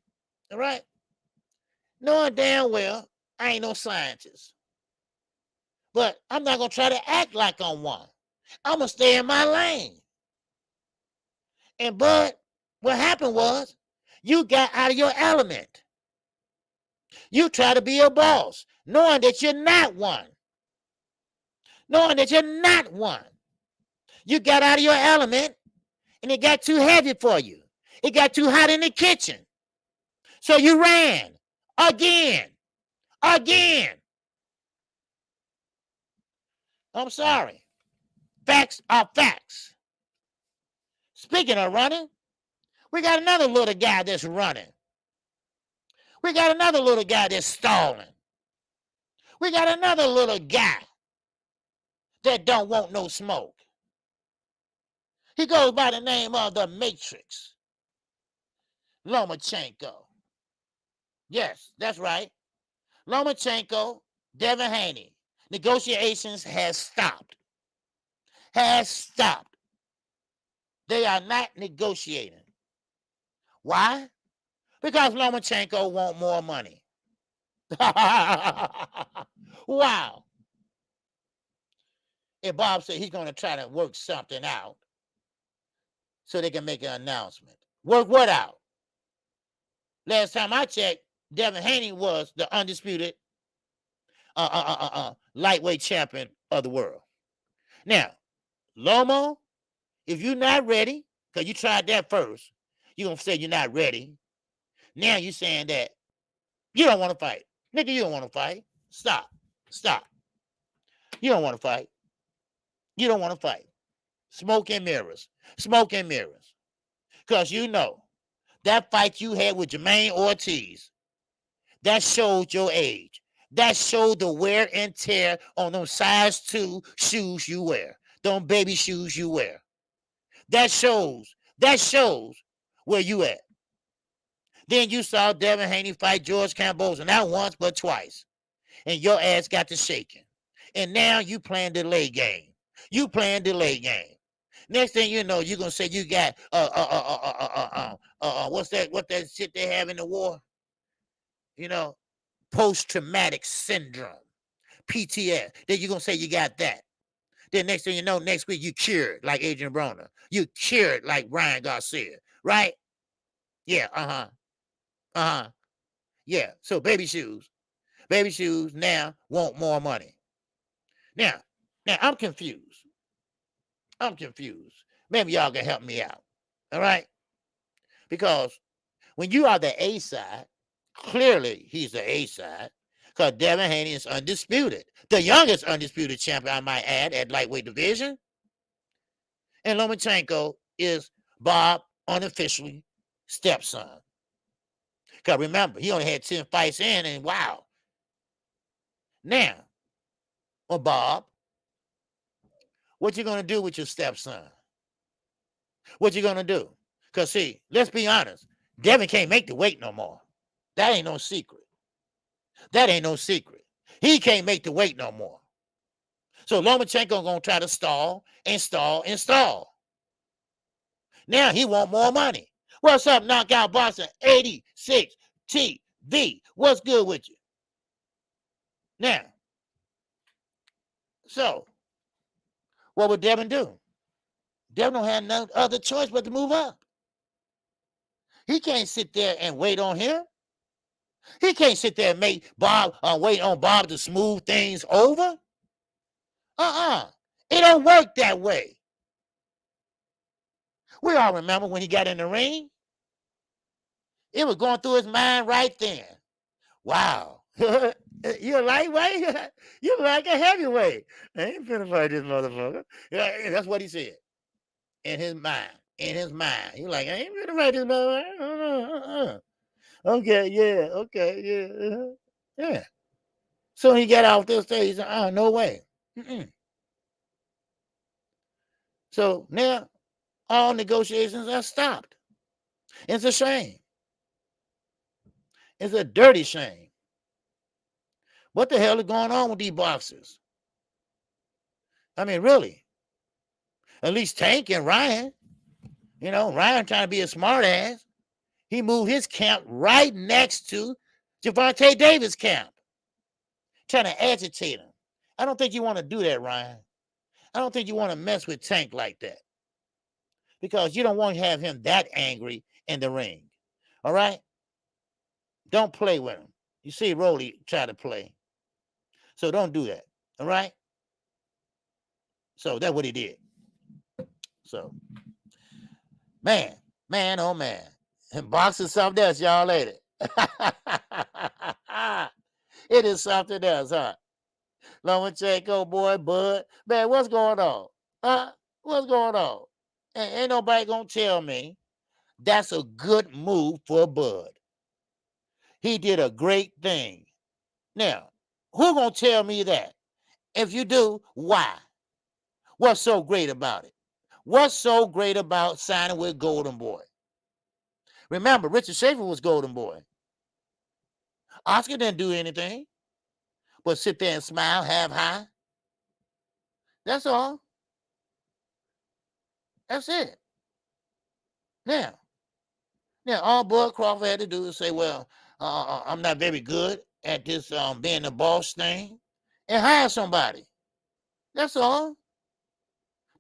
all right? knowing damn well I ain't no scientist. But I'm not going to try to act like I'm one. I'm going to stay in my lane. And Bud, what happened was you got out of your element. You try to be a boss, knowing that you're not one. Knowing that you're not one. You got out of your element, and it got too heavy for you. It got too hot in the kitchen. So you ran again. I'm sorry. Facts are facts. Speaking of running, we got another little guy that's running. We got another little guy that's stalling. We got another little guy that don't want no smoke. He goes by the name of the Matrix. Lomachenko. Yes, that's right. Lomachenko, Devin, Haney. Negotiations has stopped. They are not negotiating. Why? Because Lomachenko want more money. Wow. And Bob said he's going to try to work something out so they can make an announcement. Work what out? Last time I checked, Devin Haney was the undisputed lightweight champion of the world. Now, Lomo, if you're not ready, because you tried that first, you're going to say you're not ready. Now you're saying that you don't want to fight. Nigga, you don't want to fight. Stop. You don't want to fight. Smoke and mirrors. Because you know, that fight you had with Jermaine Ortiz, that showed your age. That showed the wear and tear on them size 2 shoes you wear. Them baby shoes you wear. That shows where you at. Then you saw Devin Haney fight George Camboza, not once but twice. And your ass got to shaking. And now you playing delay game. Next thing you know, you're gonna say you got what that shit they have in the war? You know, post-traumatic syndrome, PTS. Then you're gonna say you got that. Then next thing you know, next week you cured like Adrian Broner. You cured like Ryan Garcia, right? Yeah, yeah. So baby shoes now want more money. Now I'm confused. Maybe y'all can help me out. All right? Because when you are the A side, clearly he's the A side, because Devin Haney is undisputed. The youngest undisputed champion, I might add, at lightweight division. And Lomachenko is Bob unofficially stepson. Because remember, he only had 10 fights in, and wow. Now, well, Bob, what you going to do with your stepson? What you going to do? Because, see, let's be honest. Devin can't make the weight no more. That ain't no secret. He can't make the weight no more. So Lomachenko going to try to stall. Now he want more money. What's up, Knockout Boston 86 TV? What's good with you? Now, so what would Devin do? Devin don't have no other choice but to move up. He can't sit there and wait on him. He can't sit there and make Bob wait on Bob to smooth things over. It don't work that way. We all remember when he got in the ring. It was going through his mind right then. Wow. You're a lightweight? You're like a heavyweight. I ain't finna fight this motherfucker. That's what he said. In his mind. He's like, I ain't finna fight this motherfucker. Okay, yeah. So he got off this stage. He said, no way. So now all negotiations are stopped. It's a shame. It's a dirty shame. What the hell is going on with these boxers? I mean, really. At least Tank and Ryan. You know, Ryan trying to be a smart ass. He moved his camp right next to Gervonta Davis camp, trying to agitate him. I don't think you want to do that, Ryan. I don't think you want to mess with Tank like that, because you don't want to have him that angry in the ring. All right? Don't play with him. You see Rolly try to play. So don't do that. All right? So that's what he did. So, man, oh man. And boxing something else, y'all, ain't it? It is something else, huh? Lomachenko, boy, Bud. Man, what's going on? Huh? What's going on? Ain't nobody gonna tell me that's a good move for Bud. He did a great thing. Now, who gonna tell me that? If you do, why? What's so great about it? What's so great about signing with Golden Boy? Remember, Richard Schaefer was Golden Boy. Oscar didn't do anything but sit there and smile, have high. That's all. That's it. Now, all Bud Crawford had to do is say, well, I'm not very good at this being the boss thing, and hire somebody. That's all.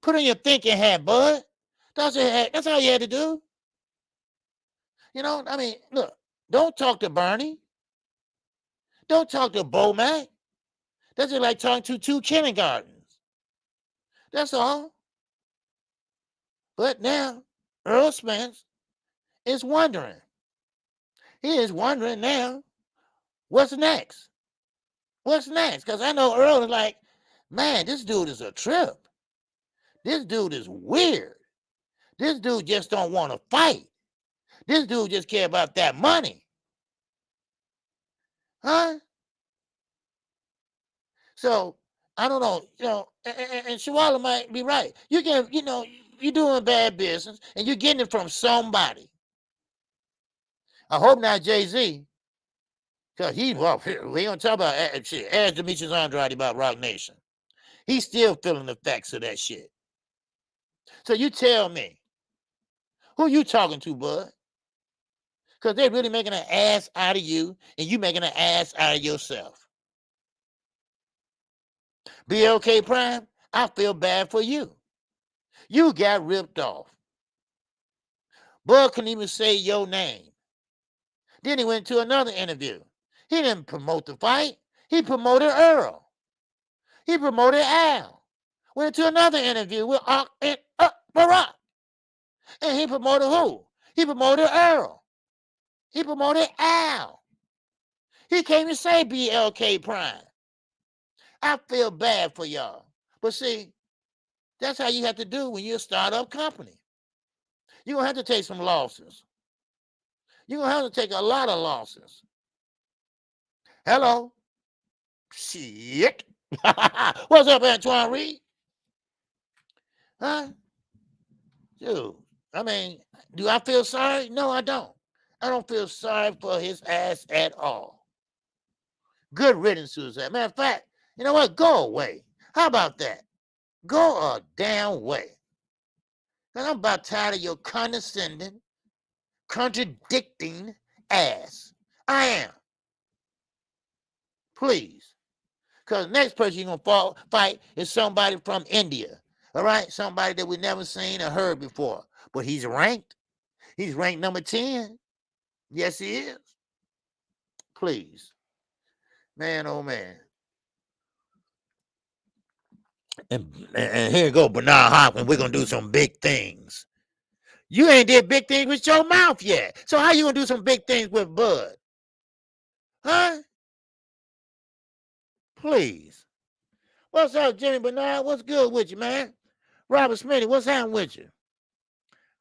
Put on your thinking hat, Bud. That's all you had to do. You know, I mean, look, don't talk to Bernie. Don't talk to Bomac. That's just like talking to two kindergartens. That's all. But now, Earl Spence is wondering. He is wondering now, what's next? What's next? Because I know Earl is like, man, this dude is a trip. This dude is weird. This dude just don't want to fight. This dude just care about that money. Huh? So, I don't know, you know, and Shawala might be right. You can, you know, you're doing bad business and you're getting it from somebody. I hope not Jay-Z. Because we don't talk about shit. Ask Demetrius Andrade about Rock Nation. He's still feeling the effects of that shit. So you tell me, who you talking to, bud? Because they're really making an ass out of you and you making an ass out of yourself. BLK Prime, I feel bad for you. You got ripped off. Bud couldn't even say your name. Then he went to another interview. He didn't promote the fight. He promoted Earl. He promoted Al. Went to another interview with Barack. And he promoted who? He promoted Earl. He promoted Al. He can't even say BLK Prime. I feel bad for y'all. But see, that's how you have to do when you're a startup company. You're going to have to take some losses. You're going to have to take a lot of losses. Hello? Shit. What's up, Antoine Reed? Huh? Dude, I mean, do I feel sorry? No, I don't. I don't feel sorry for his ass at all. Good riddance to his ass. Matter of fact, you know what? Go away. How about that? Go a damn way. Because I'm about tired of your condescending, contradicting ass. I am. Please. Because next person you're going to fight is somebody from India. All right? Somebody that we never seen or heard before. But he's ranked. He's ranked number 10. Yes, he is. Please. Man, oh, man. And here you go, Bernard Hopkins. We're going to do some big things. You ain't did big things with your mouth yet. So how you going to do some big things with Bud? Huh? Please. What's up, Jimmy Bernard? What's good with you, man? Robert Smitty, what's happening with you?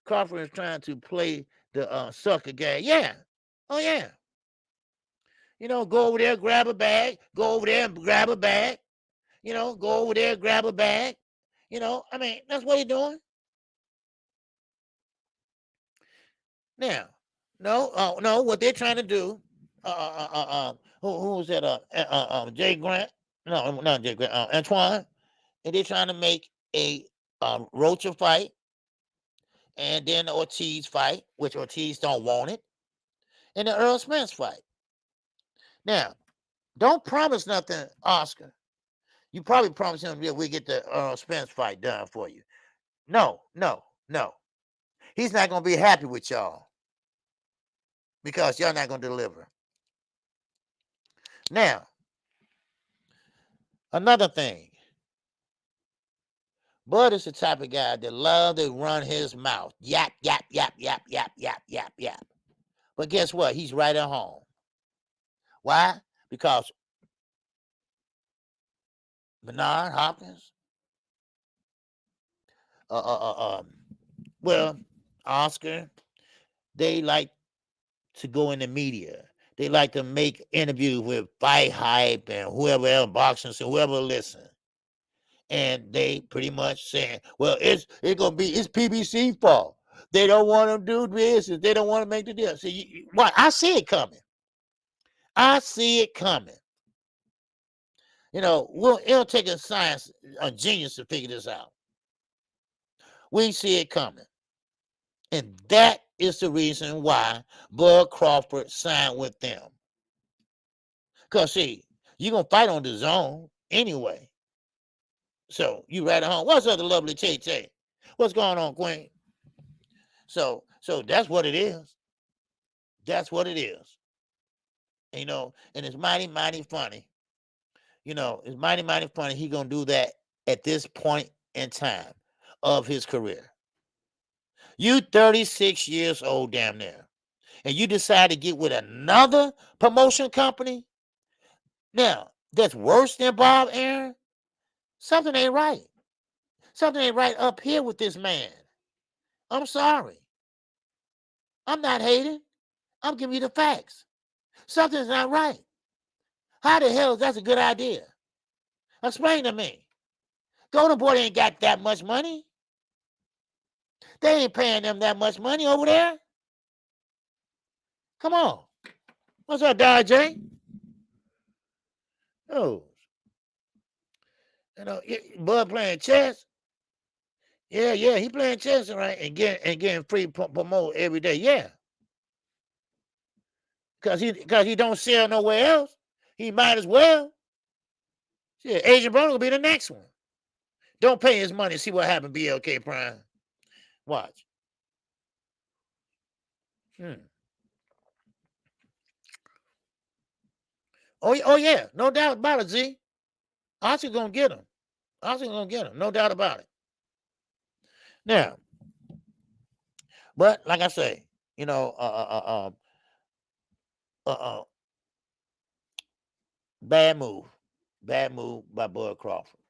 Crawford is trying to play the sucker game. Yeah. Oh, yeah. You know, go over there, grab a bag. Go over there and grab a bag. You know, go over there, grab a bag. You know, I mean, that's what he's doing. Now, no, what they're trying to do, who was that? Jay Grant? No, not Jay Grant. Antoine. And they're trying to make a Rocha fight and then the Ortiz fight, which Ortiz don't want it, and the Earl Spence fight. Now, don't promise nothing, Oscar. You probably promised him, yeah, we get the Spence fight done for you. No. He's not going to be happy with y'all because y'all not going to deliver. Now, another thing. Bud is the type of guy that loves to run his mouth. Yap, yap, yap, yap, yap, yap, yap, yap. But guess what? He's right at home. Why? Because Bernard Hopkins, well, Oscar, they like to go in the media. They like to make interviews with Fight Hype and whoever else, boxing, so whoever listen. And they pretty much saying, well, it's PBC fault. They don't want to do this. They don't want to make the deal. See, what? I see it coming. I see it coming. You know, it'll take a genius to figure this out. We see it coming. And that is the reason why Bud Crawford signed with them. Because, see, you're going to fight on the zone anyway. So you right at home. What's up, the lovely Tay? What's going on, Queen? So that's what it is. That's what it is. You know, and it's mighty, mighty funny. You know, it's mighty, mighty funny. He gonna do that at this point in time of his career. You 36 years old, damn near, and you decide to get with another promotion company. Now that's worse than Bob Aaron. Something ain't right. Something ain't right up here with this man. I'm sorry. I'm not hating. I'm giving you the facts. Something's not right. How the hell is that a good idea? Explain to me. Golden Boy ain't got that much money. They ain't paying them that much money over there. Come on. What's up, Dodge J? Oh. You know, Bud playing chess. Yeah, he playing chess, right? And getting free promote every day. Yeah. Because he don't sell nowhere else. He might as well. Yeah, Agent Brown will be the next one. Don't pay his money. See what happened, BLK Prime. Watch. Oh yeah, no doubt about it, Z. Ashie gonna get him. Ashie gonna get him, no doubt about it. Now, but like I say, you know, bad move by Bud Crawford.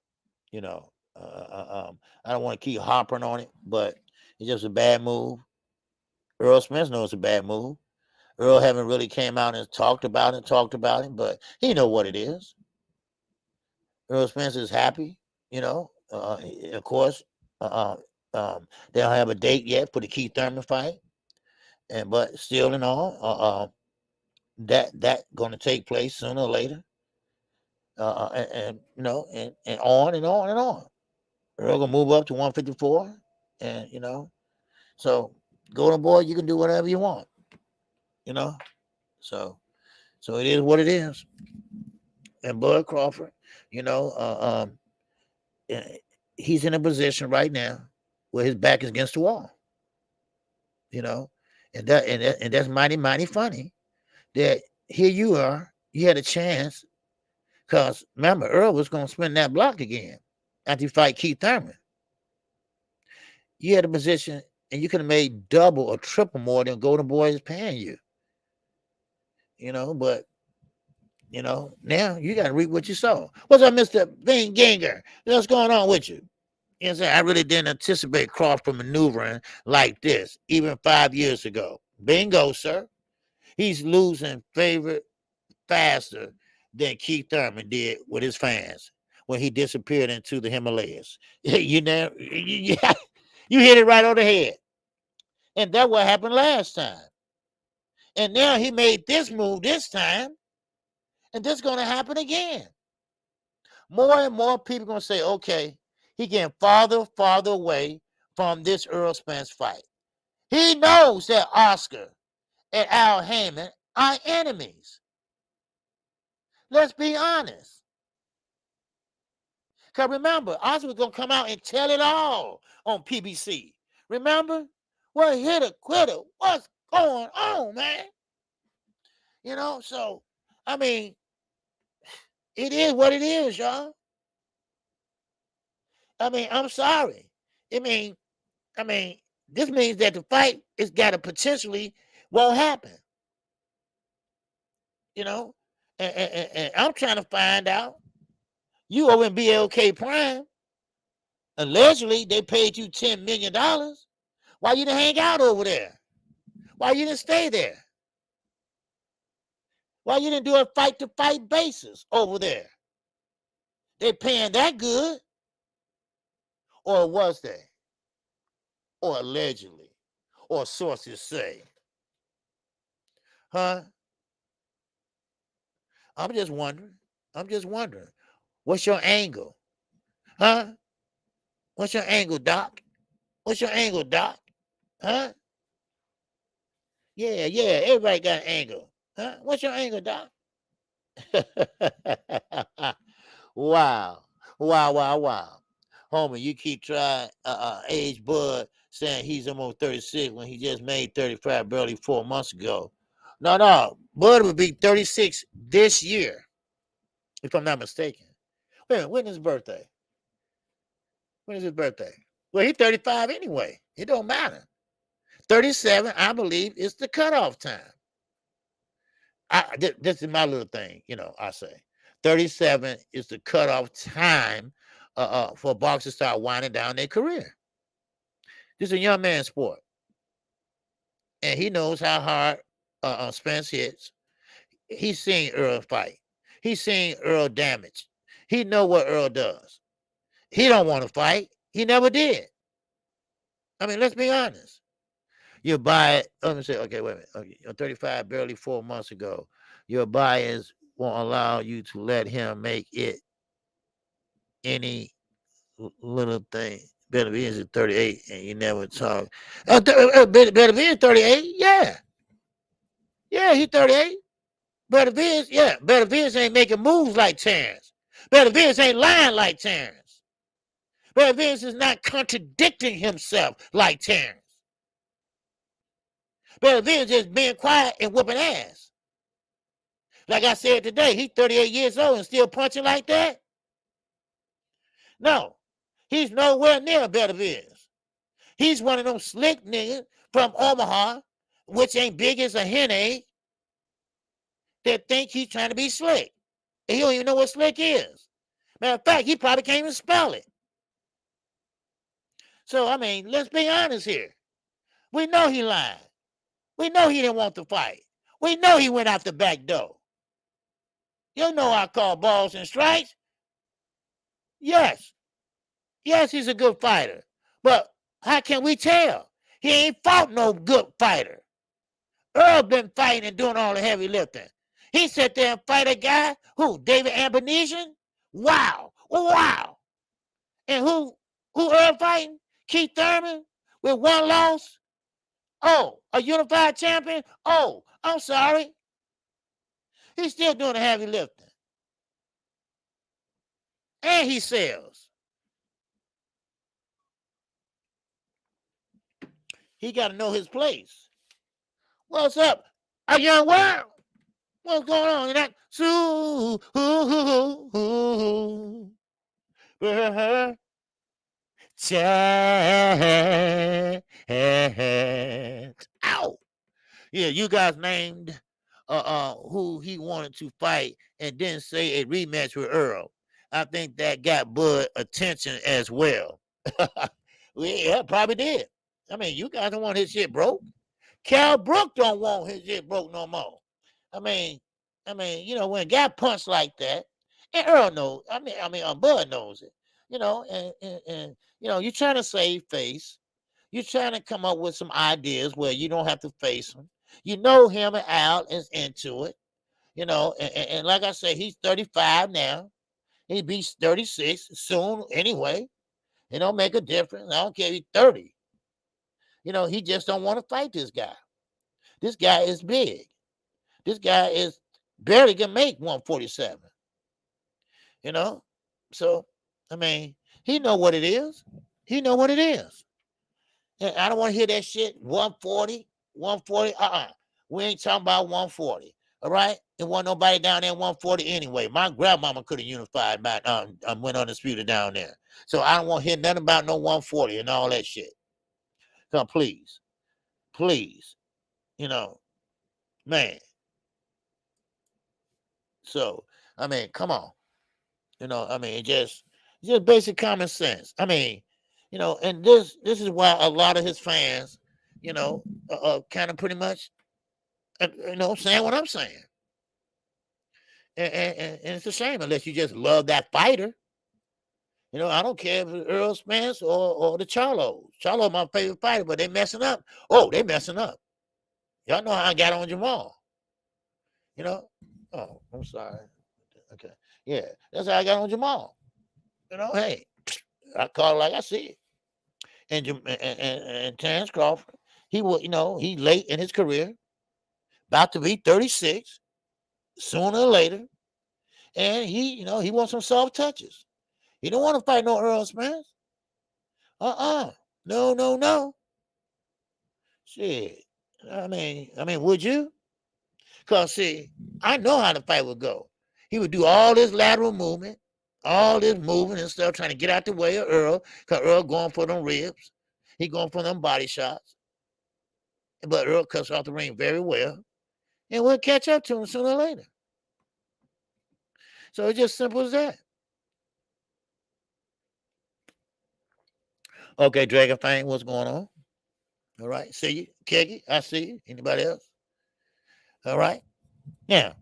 You know, I don't want to keep harping on it, but it's just a bad move. Earl Smith knows it's a bad move. Earl haven't really came out and talked about it, but he know what it is. Earl Spence is happy, you know. Of course, they don't have a date yet for the Keith Thurman fight, but still in all, that going to take place sooner or later, and you know, and on and on and on. Earl gonna move up to 154, and you know, so Golden Boy, you can do whatever you want, you know. So it is what it is. And Bud Crawford, you know, he's in a position right now where his back is against the wall, you know, and that's mighty, mighty funny that here you are, you had a chance, because remember, Earl was going to spin that block again after he fight Keith Thurman. You had a position, and you could have made double or triple more than Golden Boy is paying you, you know, but you know, now you got to reap what you sow. What's up, Mr. Ving Ganger? What's going on with you? You know what I'm saying? I really didn't anticipate Crawford maneuvering like this even 5 years ago. Bingo, sir. He's losing favorite faster than Keith Thurman did with his fans when he disappeared into the Himalayas. You know, you hit it right on the head. And that's what happened last time. And now he made this move this time. And this is going to happen again. More and more people going to say, okay, he getting farther away from this Earl Spence fight. He knows that Oscar and Al Heyman are enemies. Let's be honest. Because remember, Oscar was going to come out and tell it all on PBC. Remember? Well, hitter, quitter. What's going on, man? You know, so, I mean, it is what it is, y'all. I mean, I'm sorry. I mean, this means that the fight is got to potentially won't happen. You know? And I'm trying to find out. You over in BLK Prime. Allegedly, they paid you $10 million. Why you didn't hang out over there? Why you didn't stay there? Why you didn't do a fight-to-fight basis over there? They paying that good? Or was they? Or allegedly? Or sources say? Huh? I'm just wondering. What's your angle? Huh? What's your angle, Doc? What's your angle, Doc? Huh? Yeah, everybody got an angle. Huh? What's your angle, Doc? Wow. Homie, you keep trying age Bud saying he's almost 36 when he just made 35 barely 4 months ago. No. Bud would be 36 this year, if I'm not mistaken. Wait a minute, when is his birthday? When is his birthday? Well, he's 35 anyway. It don't matter. 37, I believe, is the cutoff time. This is my little thing, I say. 37 is the cutoff time for boxers to start winding down their career. This is a young man's sport. And he knows how hard Spence hits. He's seen Earl fight. He's seen Earl damage. He know what Earl does. He don't want to fight. He never did. I mean, let's be honest. You buy it. Let me say, okay, wait a minute. Okay, you're 35 barely 4 months ago. Your buyers won't allow you to let him make it any little thing. BETERBIEV is 38 and you never talk. BETERBIEV is 38. Yeah, he's 38. BETERBIEV ain't making moves like Terence. BETERBIEV ain't lying like Terence. BETERBIEV is not contradicting himself like Terence. BETERBIEV is just being quiet and whooping ass. Like I said today, he's 38 years old and still punching like that? No, he's nowhere near BETERBIEV. He's one of them slick niggas from Omaha, which ain't big as a Haney, that think he's trying to be slick. And he don't even know what slick is. Matter of fact, he probably can't even spell it. So, I mean, let's be honest here. We know he lied. We know he didn't want to fight. We know he went out the back door. You know I call balls and strikes. Yes, he's a good fighter. But how can we tell? He ain't fought no good fighter. Earl been fighting and doing all the heavy lifting. He sat there and fight a guy, who, David Ambonesian? Wow. And who Earl fighting? Keith Thurman with one loss? Oh, a unified champion? Oh, I'm sorry. He's still doing the heavy lifting. And he sells. He got to know his place. What's up? A young world. What's going on? And that Ow. Yeah, you guys named who he wanted to fight and didn't say a rematch with Earl. I think that got Bud attention as well. Yeah, probably did. I mean, you guys don't want his shit broke. Cal Brook don't want his shit broke no more. I mean, when a guy punched like that, and Earl knows, Bud knows it, and you're trying to save face. You're trying to come up with some ideas where you don't have to face him. You know him and Al is into it, and like I said, he's 35 now. He be 36 soon anyway. It don't make a difference. I don't care if he's 30. He just don't want to fight this guy. This guy is big. This guy is barely can make 147. You know, so I mean, he know what it is. He know what it is. And I don't want to hear that shit. 140, 140. We ain't talking about 140. All right. There wasn't nobody down there 140 anyway. My grandmama could have unified back went undisputed down there. So I don't want to hear nothing about no 140 and all that shit. So please, you know, man. So I mean, come on. You know, I mean, just basic common sense. I mean, you know, and this is why a lot of his fans, you know, kind of pretty much, you know, saying what I'm saying. And it's a shame unless you just love that fighter. You know, I don't care if it's Earl Spence or the Charlo. Charlo, my favorite fighter, but they messing up. Oh, they messing up. Y'all know how I got on Jamal. You know? Oh, I'm sorry. Okay. Yeah, that's how I got on Jamal. You know, hey, I call it like I see it. And Terence Crawford, he will, you know, he late in his career, about to be 36, sooner or later. And he, you know, he wants some soft touches. He don't want to fight no Earl Spence. No. Shit. I mean, would you? Because, see, I know how the fight would go. He would do all this lateral movement, all this moving and stuff, trying to get out the way of Earl, because Earl going for them ribs. He going for them body shots. But Earl cuts off the ring very well. And we'll catch up to him sooner or later. So it's just simple as that. Okay, Dragon Fang, what's going on? All right. See you. Keggy, I see you. Anybody else? All right. Yeah.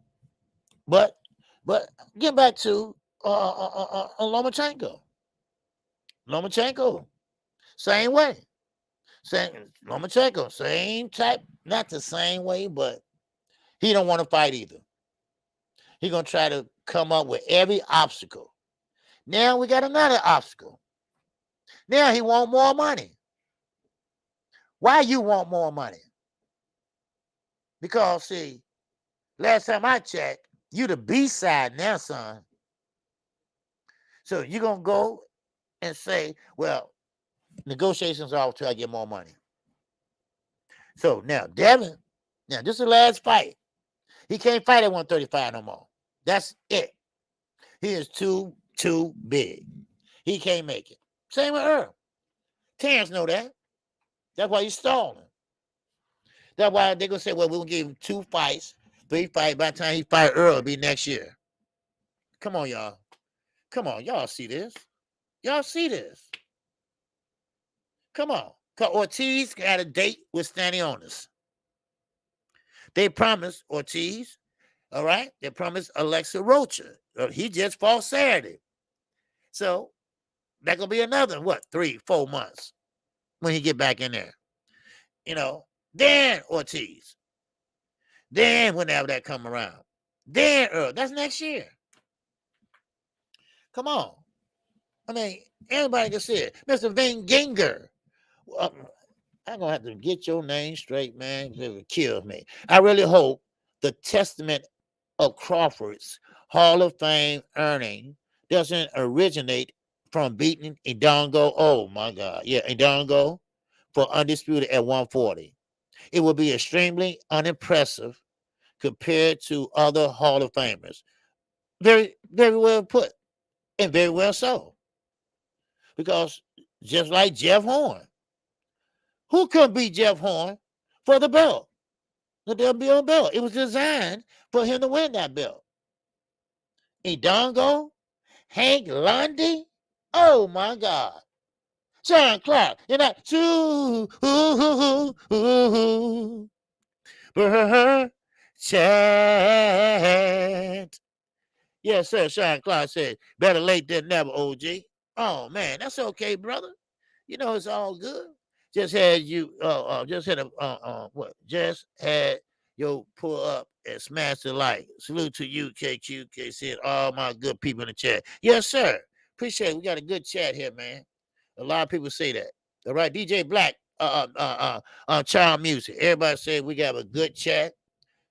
But get back to Lomachenko. Lomachenko, same way. Lomachenko, same type, not the same way, but he don't want to fight either. He gonna try to come up with every obstacle. Now we got another obstacle. Now he want more money. Why you want more money? Because, see, last time I checked, you the B-side now, son. So you're going to go and say, well, negotiations are off till I get more money. So now, Devin, now this is the last fight. He can't fight at 135 no more. That's it. He is too big. He can't make it. Same with Earl. Terence know that. That's why he's stalling. That's why they're going to say, well, we're going to give him 2 fights, 3 fights. By the time he fight Earl, it'll be next year. Come on, y'all. Come on. Y'all see this. Y'all see this. Come on. Because Ortiz got a date with Stanionis. They promised Ortiz, all right? They promised Alexa Rocha. He just fought Saturday. So that going to be another, 3-4 months when he get back in there. You know, then Ortiz. Then whenever that come around. Then Earl. That's next year. Come on. I mean, anybody can see it. Mr. Van Ginger. Well, I'm going to have to get your name straight, man. It kills me. I really hope the testament of Crawford's Hall of Fame earning doesn't originate from beating Indongo. Oh, my God. Yeah, Indongo for undisputed at 140. It will be extremely unimpressive compared to other Hall of Famers. Very, very well put, and very well so. Because just like Jeff Horn, who could beat Jeff Horn for the belt, the WBO belt? It was designed for him to win that belt. Indongo, Hank Lundy, oh my God. Sean Clark, you're not chant. Yes, sir. Sean Clark said, better late than never, OG. Oh man, that's okay, brother. You know it's all good. Just had you just had your pull up and smash the like. Salute to you, KQKC, and all my good people in the chat. Yes, sir. Appreciate it. We got a good chat here, man. A lot of people say that. All right, DJ Black, Child Music. Everybody say we got a good chat.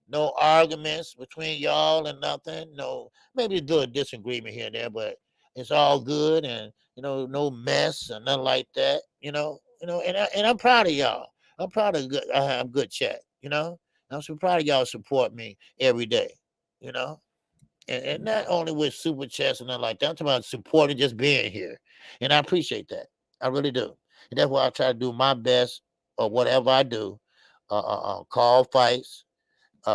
No arguments between y'all and nothing. No, maybe do a disagreement here and there, but it's all good and no mess or nothing like that. And I'm proud of y'all. I'm proud of good. I have good chat. I'm so proud of y'all support me every day. You know, and not only with super chats and nothing like that. I'm talking about supporting just being here, and I appreciate that. I really do, and that's why I try to do my best or whatever I do. Call fights,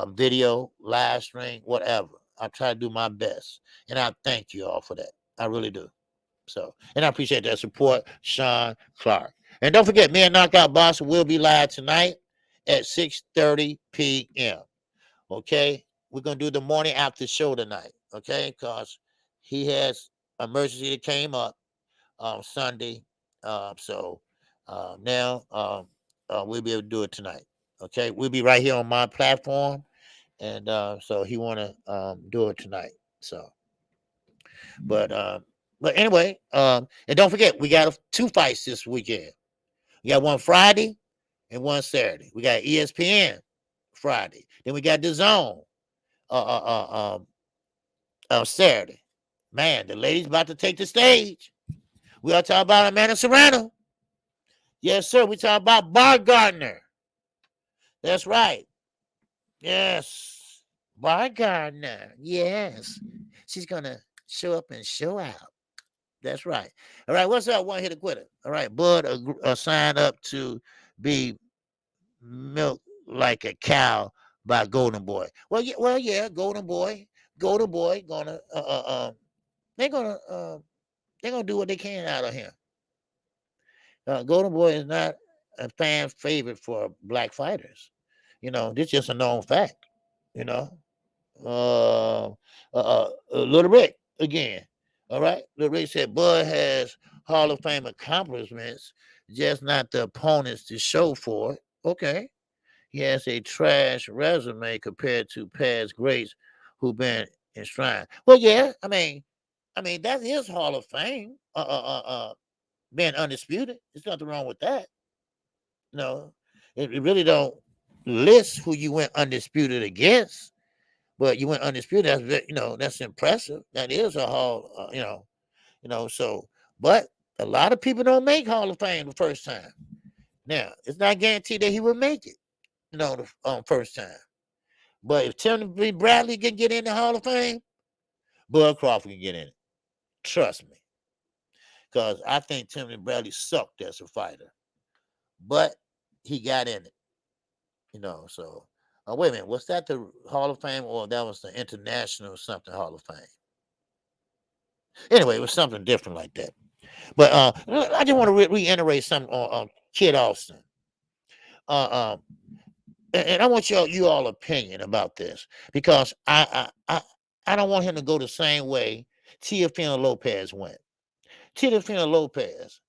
video, live stream, whatever. I try to do my best, and I thank you all for that. I really do. So, and I appreciate that support, Sean Clark. And don't forget, me and Knockout Boss will be live tonight at 6:30 p.m. Okay, we're gonna do the morning after show tonight. Okay, because he has emergency that came up Sunday. So now we'll be able to do it tonight. Okay, we'll be right here on my platform, and so he want to do it tonight. So, but anyway, and don't forget we got 2 fights this weekend. We got one Friday and one Saturday. We got ESPN Friday. Then we got the Zone Saturday. Man, the lady's about to take the stage. We are talking about Amanda Serrano. Yes, sir. We talking about Bar Gardner. That's right. Yes. Bar Gardner. Yes. She's going to show up and show out. That's right. All right. What's up? One hit a quitter. All right. Bud signed up to be milked like a cow by Golden Boy. Well, yeah. Golden Boy gonna they're gonna do what they can out of him. Golden Boy is not a fan favorite for black fighters. This is just a known fact. You know, Little Rick again. All right, Little Rick said Bud has Hall of Fame accomplishments, just not the opponents to show for it. Okay, he has a trash resume compared to past greats who've been enshrined. Well, yeah, I mean that is Hall of Fame. Being undisputed, there's nothing wrong with that. No, it really don't list who you went undisputed against, but you went undisputed. That's impressive. That is a Hall. So, but a lot of people don't make Hall of Fame the first time. Now, it's not guaranteed that he will make it. The first time. But if Timothy Bradley can get in the Hall of Fame, Bud Crawford can get in it. Trust me. Because I think Timothy Bradley sucked as a fighter. But he got in it. So wait a minute. Was that the Hall of Fame or that was the International something Hall of Fame? Anyway, it was something different like that. But I just want to reiterate something on Kid Austin. And I want you all opinion about this because I don't want him to go the same way Teofimo Lopez went. Teofimo Lopez,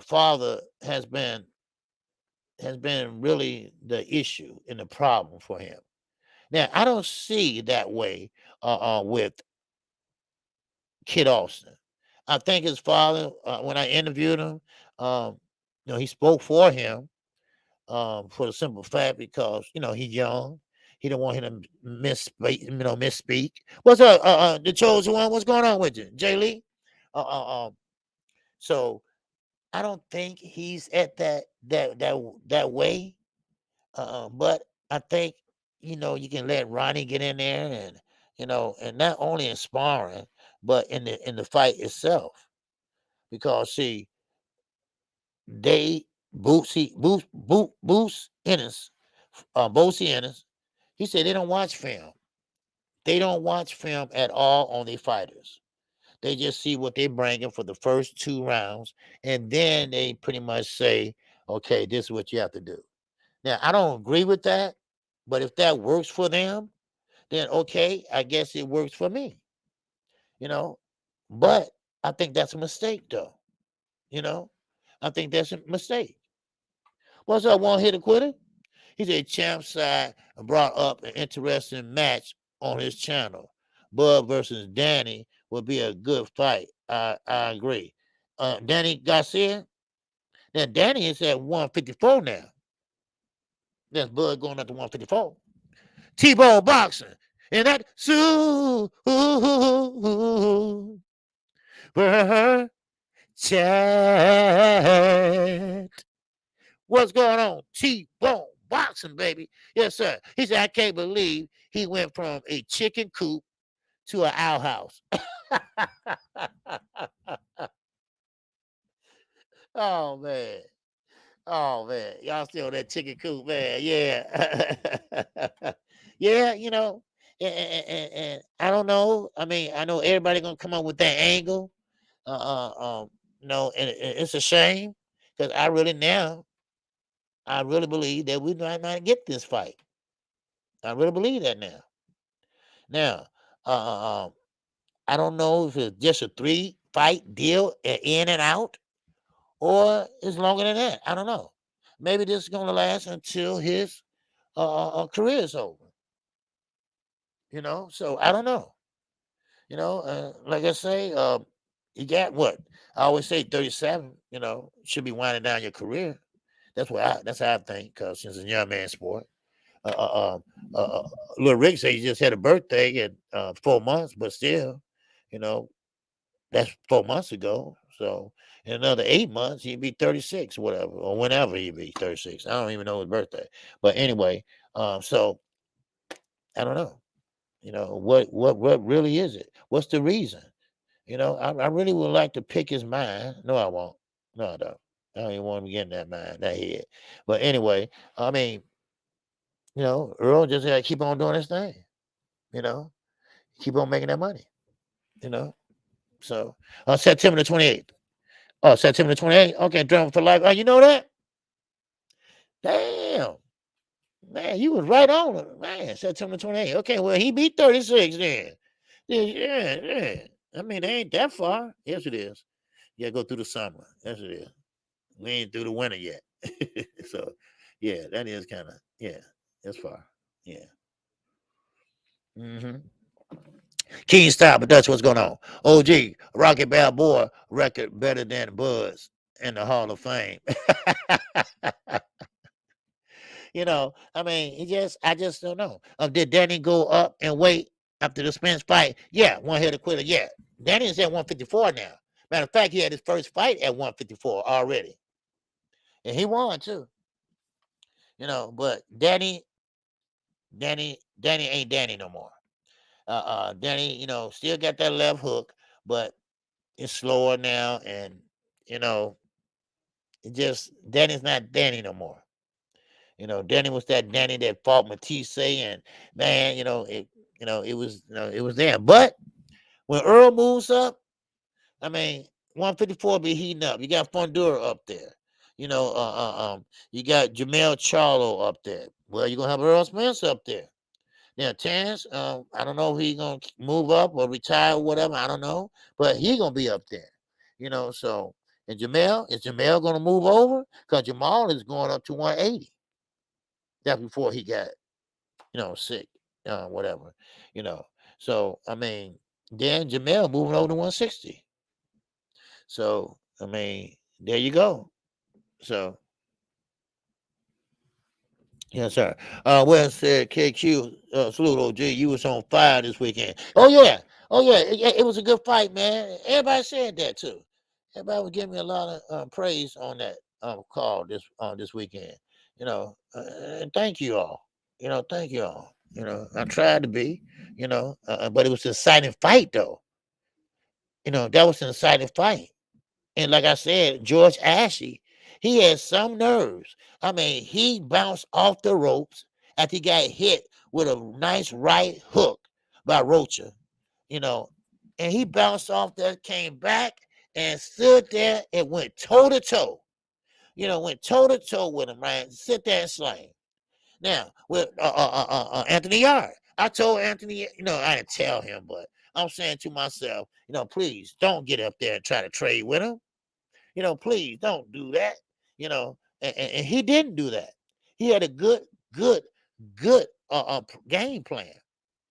father has been really the issue and the problem for him. Now I don't see that way with Kid Austin. I think his father, when I interviewed him, he spoke for him. For the simple fact because he's young, he don't want him to misspeak. What's up, the chosen one? What's going on with you, Jay Lee? So I don't think he's at that way. But I think you can let Ronnie get in there and not only in sparring but in the fight itself because see they. Boosie Ennis, he said they don't watch film. They don't watch film at all on their fighters. They just see what they're bringing for the first 2 rounds, and then they pretty much say, okay, this is what you have to do. Now, I don't agree with that, but if that works for them, then okay, I guess it works for me. But I think that's a mistake, though. I think that's a mistake. What's up, one hit a quitter? He said Champ side brought up an interesting match on his channel. Bud versus Danny would be a good fight. I agree. Danny Garcia. Now Danny is at 154 now. That's Bud going up to 154. T-Bone boxing. And that Sue her chat. What's going on? T-Bone boxing, baby. Yes, sir. He said, I can't believe he went from a chicken coop to an outhouse. Oh, man. Oh, man. Y'all still on that chicken coop, man. Yeah. Yeah, you know, and I don't know. I mean, I know everybody going to come up with that angle. No, and it's a shame because I really believe that we might not get this fight. I really believe that now. Now, I don't know if it's just a 3-fight deal in and out, or it's longer than that. I don't know. Maybe this is going to last until his career is over. You know, so I don't know. You know, like I say, you got what I always say, 37. You know, should be winding down your career. That's how I think. Because since it's a young man sport, Little Rick said he just had a birthday in 4 months, but still, you know, that's 4 months ago. So in another 8 months, he'd be 36, whatever, or whenever he'd be 36. I don't even know his birthday. But anyway, so I don't know. You know, what really is it? What's the reason? You know, I really would like to pick his mind. No, I won't. No, I don't. I don't even want to get in that mind, that head. But anyway, I mean, you know, Earl just got to keep on doing his thing. You know, keep on making that money. You know, so September the 28th. Oh, September the 28th. Okay, Drum for Life. Oh, you know that? Damn. Man, you was right on it. Man, September 28th. Okay, well, he beat 36 then. Yeah. I mean, it ain't that far. Yes, it is. You gotta go through the summer. Yes, it is. We ain't through the winter yet. So, yeah, that is kind of, yeah, that's far. Yeah. Mm-hmm. King Style Production, what's going on? OG, Rocky Balboa record better than Buzz in the Hall of Fame. You know, I mean, I just don't know. Did Danny go up and wait after the Spence fight? Yeah, one hit a quitter. Yeah, Danny is at 154 now. Matter of fact, he had his first fight at 154 already, and he won too. You know, but Danny ain't Danny no more. Danny, you know, still got that left hook, but it's slower now, and you know, Danny's not Danny no more. You know, Danny was that Danny that fought Matisse, and man, it was, it was there. But when Earl moves up, I mean, 154 be heating up. You got Fundura up there. You know, you got Jamel Charlo up there. Well, you're gonna have Earl Spence up there. Now, Terence, I don't know if he's gonna move up or retire or whatever. I don't know, but he's gonna be up there. You know, so and is Jamel gonna move over? Because Jamal is going up to 180. That's before he got, sick, whatever, you know. So I mean, then Jamel moving over to 160. So I mean, there you go. So yes, sir. Well said, KQ. Salute, OG. You was on fire this weekend. Oh yeah, It was a good fight, man. Everybody said that too. Everybody was giving me a lot of praise on that call this weekend. You know, and thank you all. Thank you all. I tried to be. But it was an exciting fight though. That was an exciting fight. And like I said, George Ashie, he had some nerves. I mean, he bounced off the ropes after he got hit with a nice right hook by Rocha, and he bounced off there, came back and stood there and went toe to toe. Went toe to toe with him, right? Sit there and slay him. Now, with Anthony Yarde, I told Anthony, I didn't tell him, but I'm saying to myself, please don't get up there and try to trade with him. Please don't do that. And he didn't do that. He had a good game plan.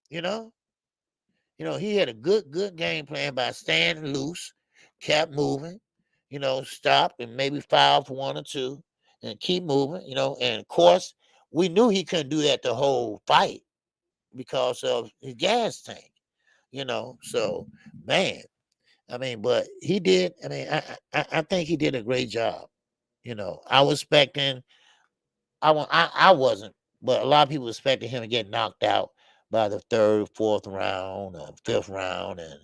He had a good game plan by staying loose, kept moving, stop and maybe foul for one or two and keep moving, and of course, we knew he couldn't do that the whole fight because of his gas tank, So, man, I mean, but he did. I mean, I think he did a great job. I was expecting. I wasn't, but a lot of people expected him to get knocked out by the third, fourth round, fifth round, and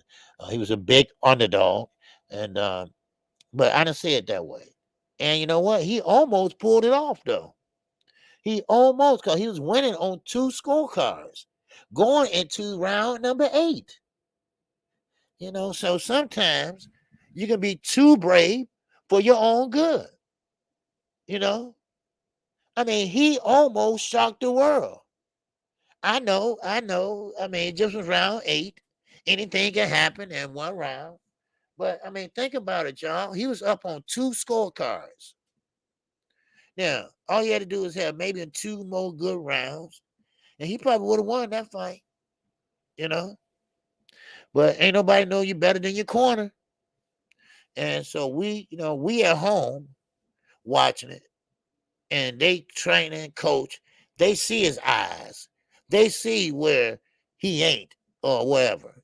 he was a big underdog. And but I didn't see it that way. And you know what? He almost pulled it off, though. He almost, because he was winning on 2 scorecards going into round number 8. So sometimes you can be too brave for your own good. I mean, he almost shocked the world. I know. I mean, it just was round 8. Anything can happen in one round. But I mean, think about it, y'all. He was up on 2 scorecards. Now, all he had to do was have maybe 2 more good rounds, and he probably would have won that fight. But ain't nobody know you better than your corner. And so we at home watching it, and they training coach. They see his eyes. They see where he ain't or wherever.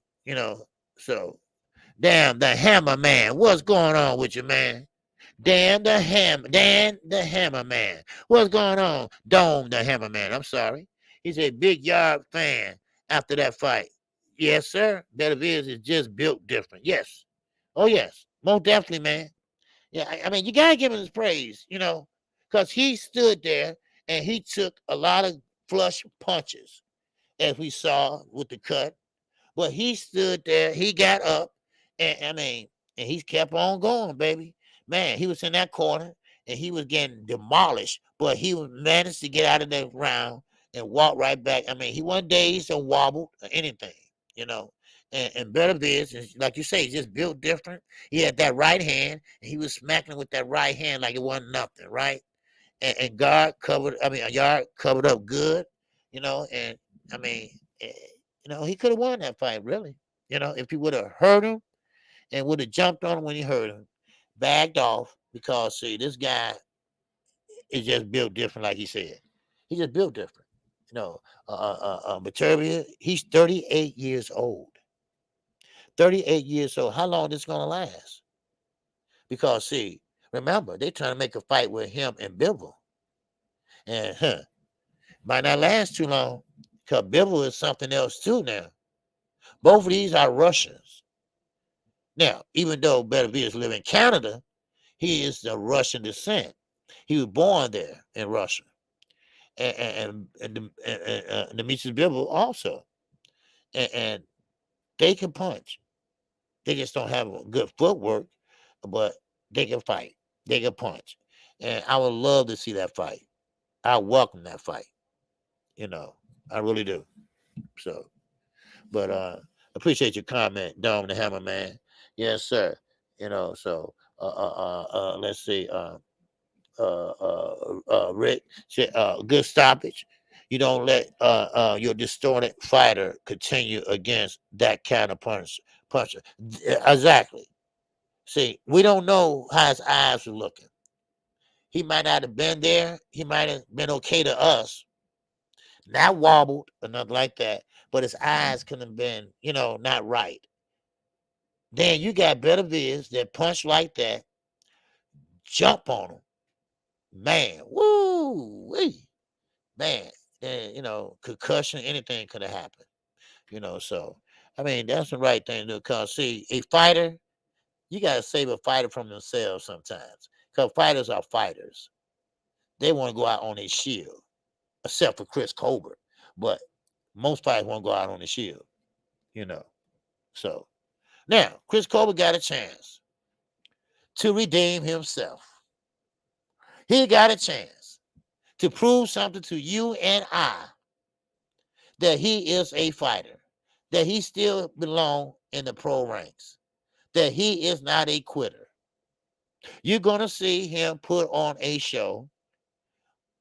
So damn the hammer man. What's going on with you, man? Dan the Hammer Man. What's going on? Dome the Hammer Man. I'm sorry. He's a big Yarde fan after that fight. Yes, sir. BETERBIEV is just built different. Yes. Oh, yes. Most definitely, man. Yeah, I mean, you got to give him his praise, because he stood there and he took a lot of flush punches, as we saw with the cut. But he stood there, he got up, and he kept on going, baby. Man, he was in that corner and he was getting demolished, but he managed to get out of that round and walk right back. I mean, he wasn't dazed or wobbled or anything, And BETERBIEV is, like you say, just built different. He had that right hand, and he was smacking with that right hand like it wasn't nothing, right? And Yarde covered up good, and I mean, he could have won that fight, really. If he would have hurt him and would have jumped on him when he hurt him, backed off, because see, this guy is just built different, like he said. He just built different. BETERBIEV, he's 38 years old. 38 years old. How long this gonna last? Because see, remember, they trying to make a fight with him and Bivol. And might not last too long, because Bivol is something else too now. Both of these are Russians. Now, even though BETERBIEV live in Canada, he is of Russian descent. He was born there in Russia. And Demetrius Bivol also. And they can punch. They just don't have good footwork, but they can fight. They can punch. And I would love to see that fight. I welcome that fight. I really do. So, but appreciate your comment, Dome the Hammer Man. Yes, sir. So let's see. Rick said, good stoppage. You don't let your distorted fighter continue against that kind of puncher. Exactly. See, we don't know how his eyes were looking. He might not have been there. He might have been okay to us, not wobbled or nothing like that, but his eyes could have been, not right. Then you got BETERBIEV that punch like that, jump on him. Man, woo, man, concussion, anything could have happened, So, I mean, that's the right thing to do. Because, see, a fighter, you got to save a fighter from themselves sometimes. Because fighters are fighters. They want to go out on a shield, except for Chris Colbert. But most fighters want to go out on a shield, So, now, Chris Colbert got a chance to redeem himself. He got a chance to prove something to you and I, that he is a fighter, that he still belongs in the pro ranks, that he is not a quitter. You're going to see him put on a show.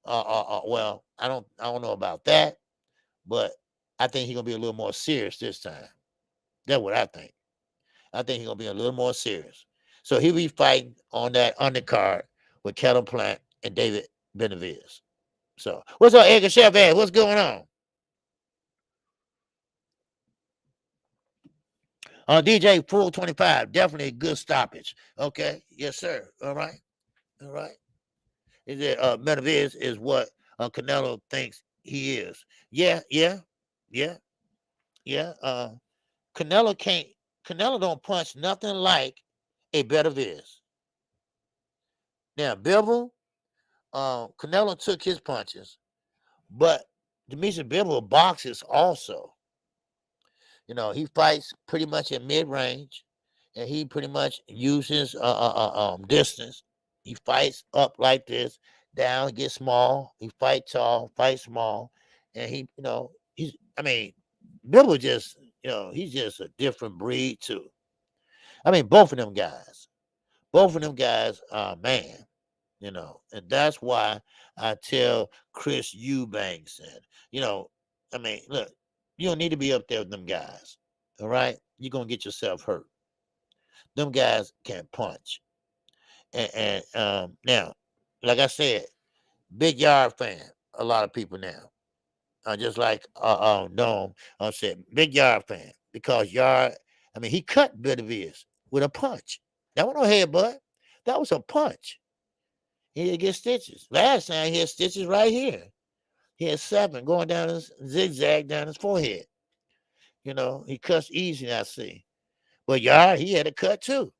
Well, I don't know about that, but I think he's going to be a little more serious this time. That's what I think. I think he's going to be a little more serious. So he'll be fighting on that undercard with Kettle Plant and David Benavidez. So what's up, Edgar Chef? What's going on? DJ Full 25, definitely a good stoppage. Okay, yes, sir. All right. Is it BETERBIEV is what Canelo thinks he is. Yeah. Canelo don't punch nothing like a BETERBIEV. Now, Bivol, Canelo took his punches, but Demetrius Bivol boxes also. He fights pretty much at mid-range, and he pretty much uses distance. He fights up like this, down, get small. He fight tall, fight small, and Bivol just, he's just a different breed too. Both of them guys are man. And that's why I tell Chris Eubanks look, you don't need to be up there with them guys. All right. You're going to get yourself hurt. Them guys can't punch. And now, like I said, big Yarde fan, a lot of people now. Just like Dome said, big Yarde fan. Because Yarde, he cut BETERBIEV with a punch. That was no headbutt. That was a punch. He didn't get stitches. Last time he had stitches right here. He had 7 going down his zigzag down his forehead. He cuts easy, I see. But Yarde, he had a cut too.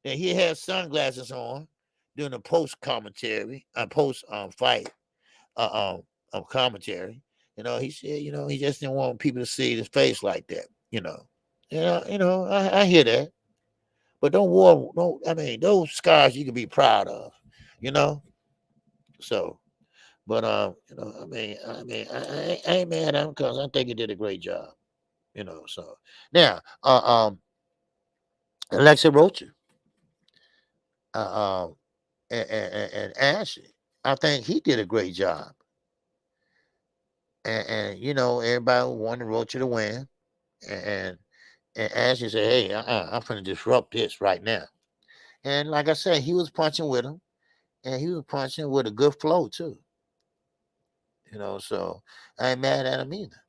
Then he had sunglasses on during the post commentary, post fight commentary. He said, he just didn't want people to see his face like that. I hear that. But those scars you can be proud of. So, but I ain't mad at him because I think he did a great job. So now Alexa Rocha and Ashie, I think he did a great job. And everybody wanted Rocha to win, and Ashie said, "Hey, I'm gonna disrupt this right now." And like I said, he was punching with him, and he was punching with a good flow too. So I ain't mad at him either.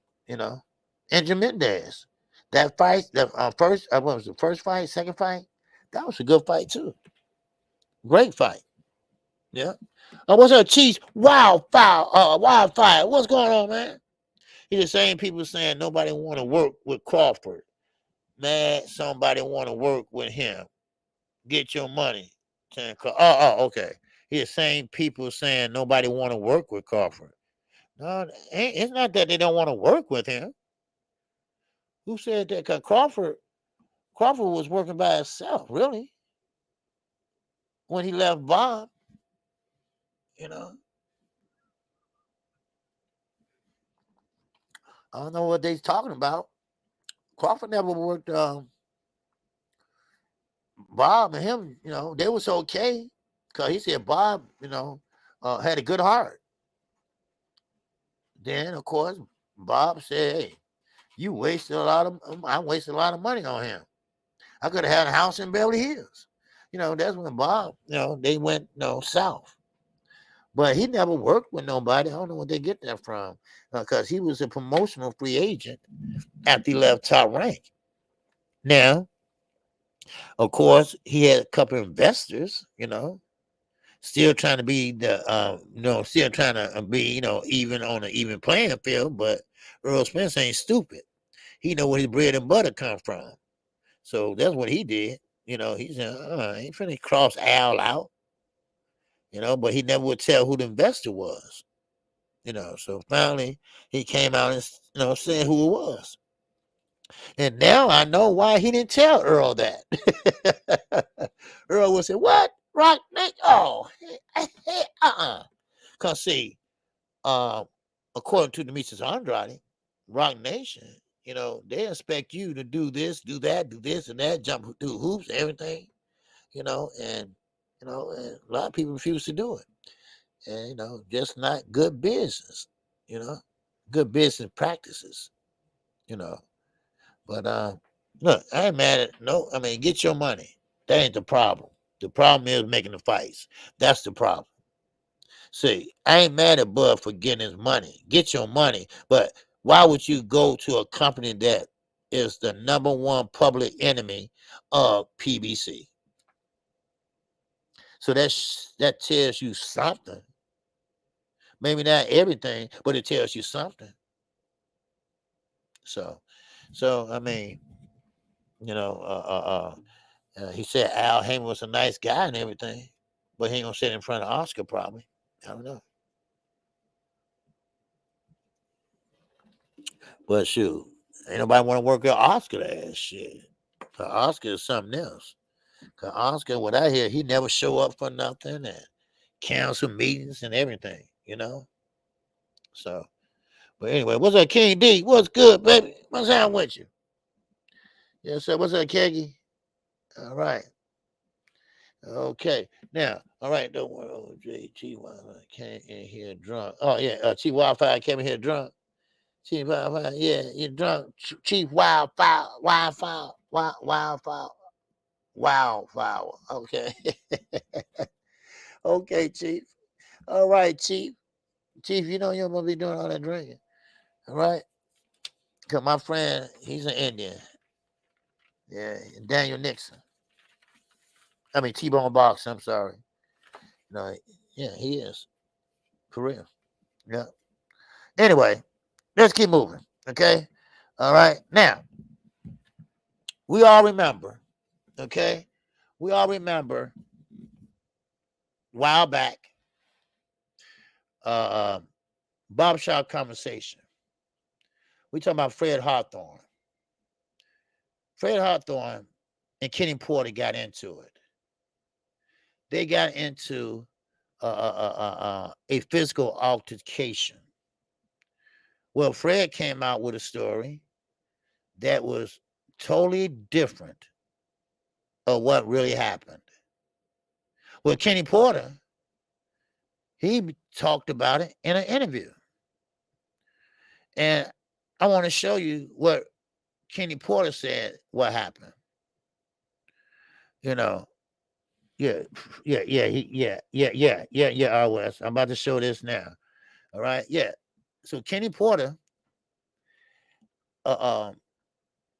And Mendez, that fight, the first, what was the first fight, second fight? That was a good fight too. Great fight. Yeah. What's up, Cheese? Wildfire. What's going on, man? He the same people saying nobody want to work with Crawford. Man, somebody want to work with him. Get your money. Okay. He the same people saying nobody want to work with Crawford. No, it's not that they don't want to work with him. Who said that? Because Crawford was working by himself, really. When he left Bob, I don't know what they're talking about. Crawford never worked. Bob and him, they was okay because he said Bob, had a good heart. Then, of course, Bob said, "Hey, I wasted a lot of money on him. I could have had a house in Beverly Hills." That's when Bob, they went, south. But he never worked with nobody. I don't know where they get that from, because he was a promotional free agent after he left Top Rank. Now, of course, he had a couple of investors, still trying to be still trying to be, even on an even playing field. But Earl Spence ain't stupid. He know where his bread and butter come from. So that's what he did. He said, I ain't finna cross Al out. But he never would tell who the investor was. So finally he came out and said who it was. And now I know why he didn't tell Earl that. Earl would say, "What? Rock Nation? Oh, Because see, according to Demetrius Andrade, Rock Nation, they expect you to do this, do that, do this and that, jump through hoops, everything, and and a lot of people refuse to do it. And just not good business, good business practices, But look, I ain't mad at get your money. That ain't the problem. The problem is making the fights. That's the problem. See, I ain't mad at Bud for getting his money. Get your money. But why would you go to a company that is the #1 public enemy of PBC? So that tells you something. Maybe not everything, but it tells you something. So I mean, you know, he said Al Haymon was a nice guy and everything, but he ain't gonna sit in front of Oscar probably. I don't know. But shoot, ain't nobody want to work with Oscar that shit. Cause Oscar is something else. Cause Oscar, what I hear, he never show up for nothing and cancel meetings and everything, you know. So, but anyway, what's up, King D? What's good, baby? What's down with you? Yes, sir. What's up, Keggy? All right. Okay. Now, all right. Don't worry. Oh, JT Wildfire came in here drunk. Oh, yeah. Chief Wildfire came in here drunk. Chief Wildfire, yeah, you're drunk. Chief Wildfire. Okay. Okay, Chief. All right, Chief. Chief, you know you're going to be doing all that drinking. All right? Because my friend, he's an Indian. Yeah, Daniel Nixon. I mean, T-Bone Box, I'm sorry. No, yeah, he is. For real. Yeah. Anyway, let's keep moving. Okay? All right. Now, we all remember, okay? We all remember a while back, barbershop conversation. We talking about Fred Hawthorne. Fred Hawthorne and Kenny Porter got into it. They got into a physical altercation. Well, Fred came out with a story that was totally different of what really happened. Well, Kenny Porter, he talked about it in an interview. And I want to show you what Kenny Porter said what happened. You know, yeah, RWS. I'm about to show this now. All right, yeah. So Kenny Porter, he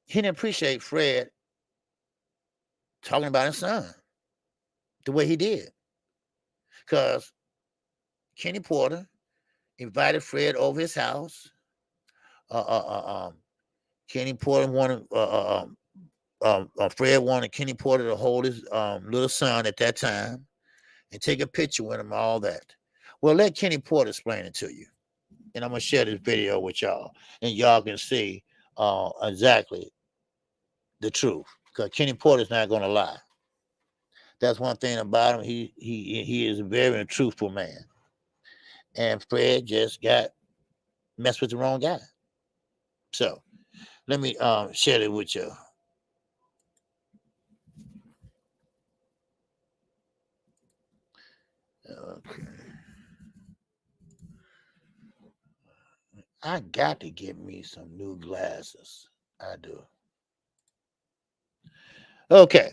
didn't appreciate Fred talking about his son the way he did, because Kenny Porter invited Fred over his house. Kenny Porter wanted Fred wanted Kenny Porter to hold his little son at that time and take a picture with him, all that. Well, let Kenny Porter explain it to you. And I'm going to share this video with y'all. And y'all can see exactly the truth. Because Kenny Porter's not going to lie. That's one thing about him. He is a very truthful man. And Fred just got messed with the wrong guy. So, let me share it with you. Okay. I got to get me some new glasses. I do. Okay.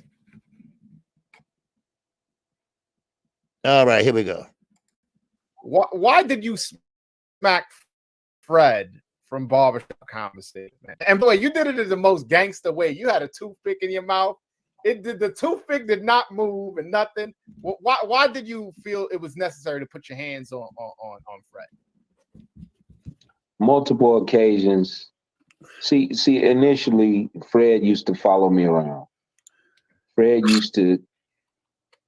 All right, here we go. Why did you smack Fred from barbershop conversation, man? And boy, you did it in the most gangster way. You had a toothpick in your mouth. The toothpick did not move and nothing. Why did you feel it was necessary to put your hands on Fred? Multiple occasions. See, initially, Fred used to follow me around.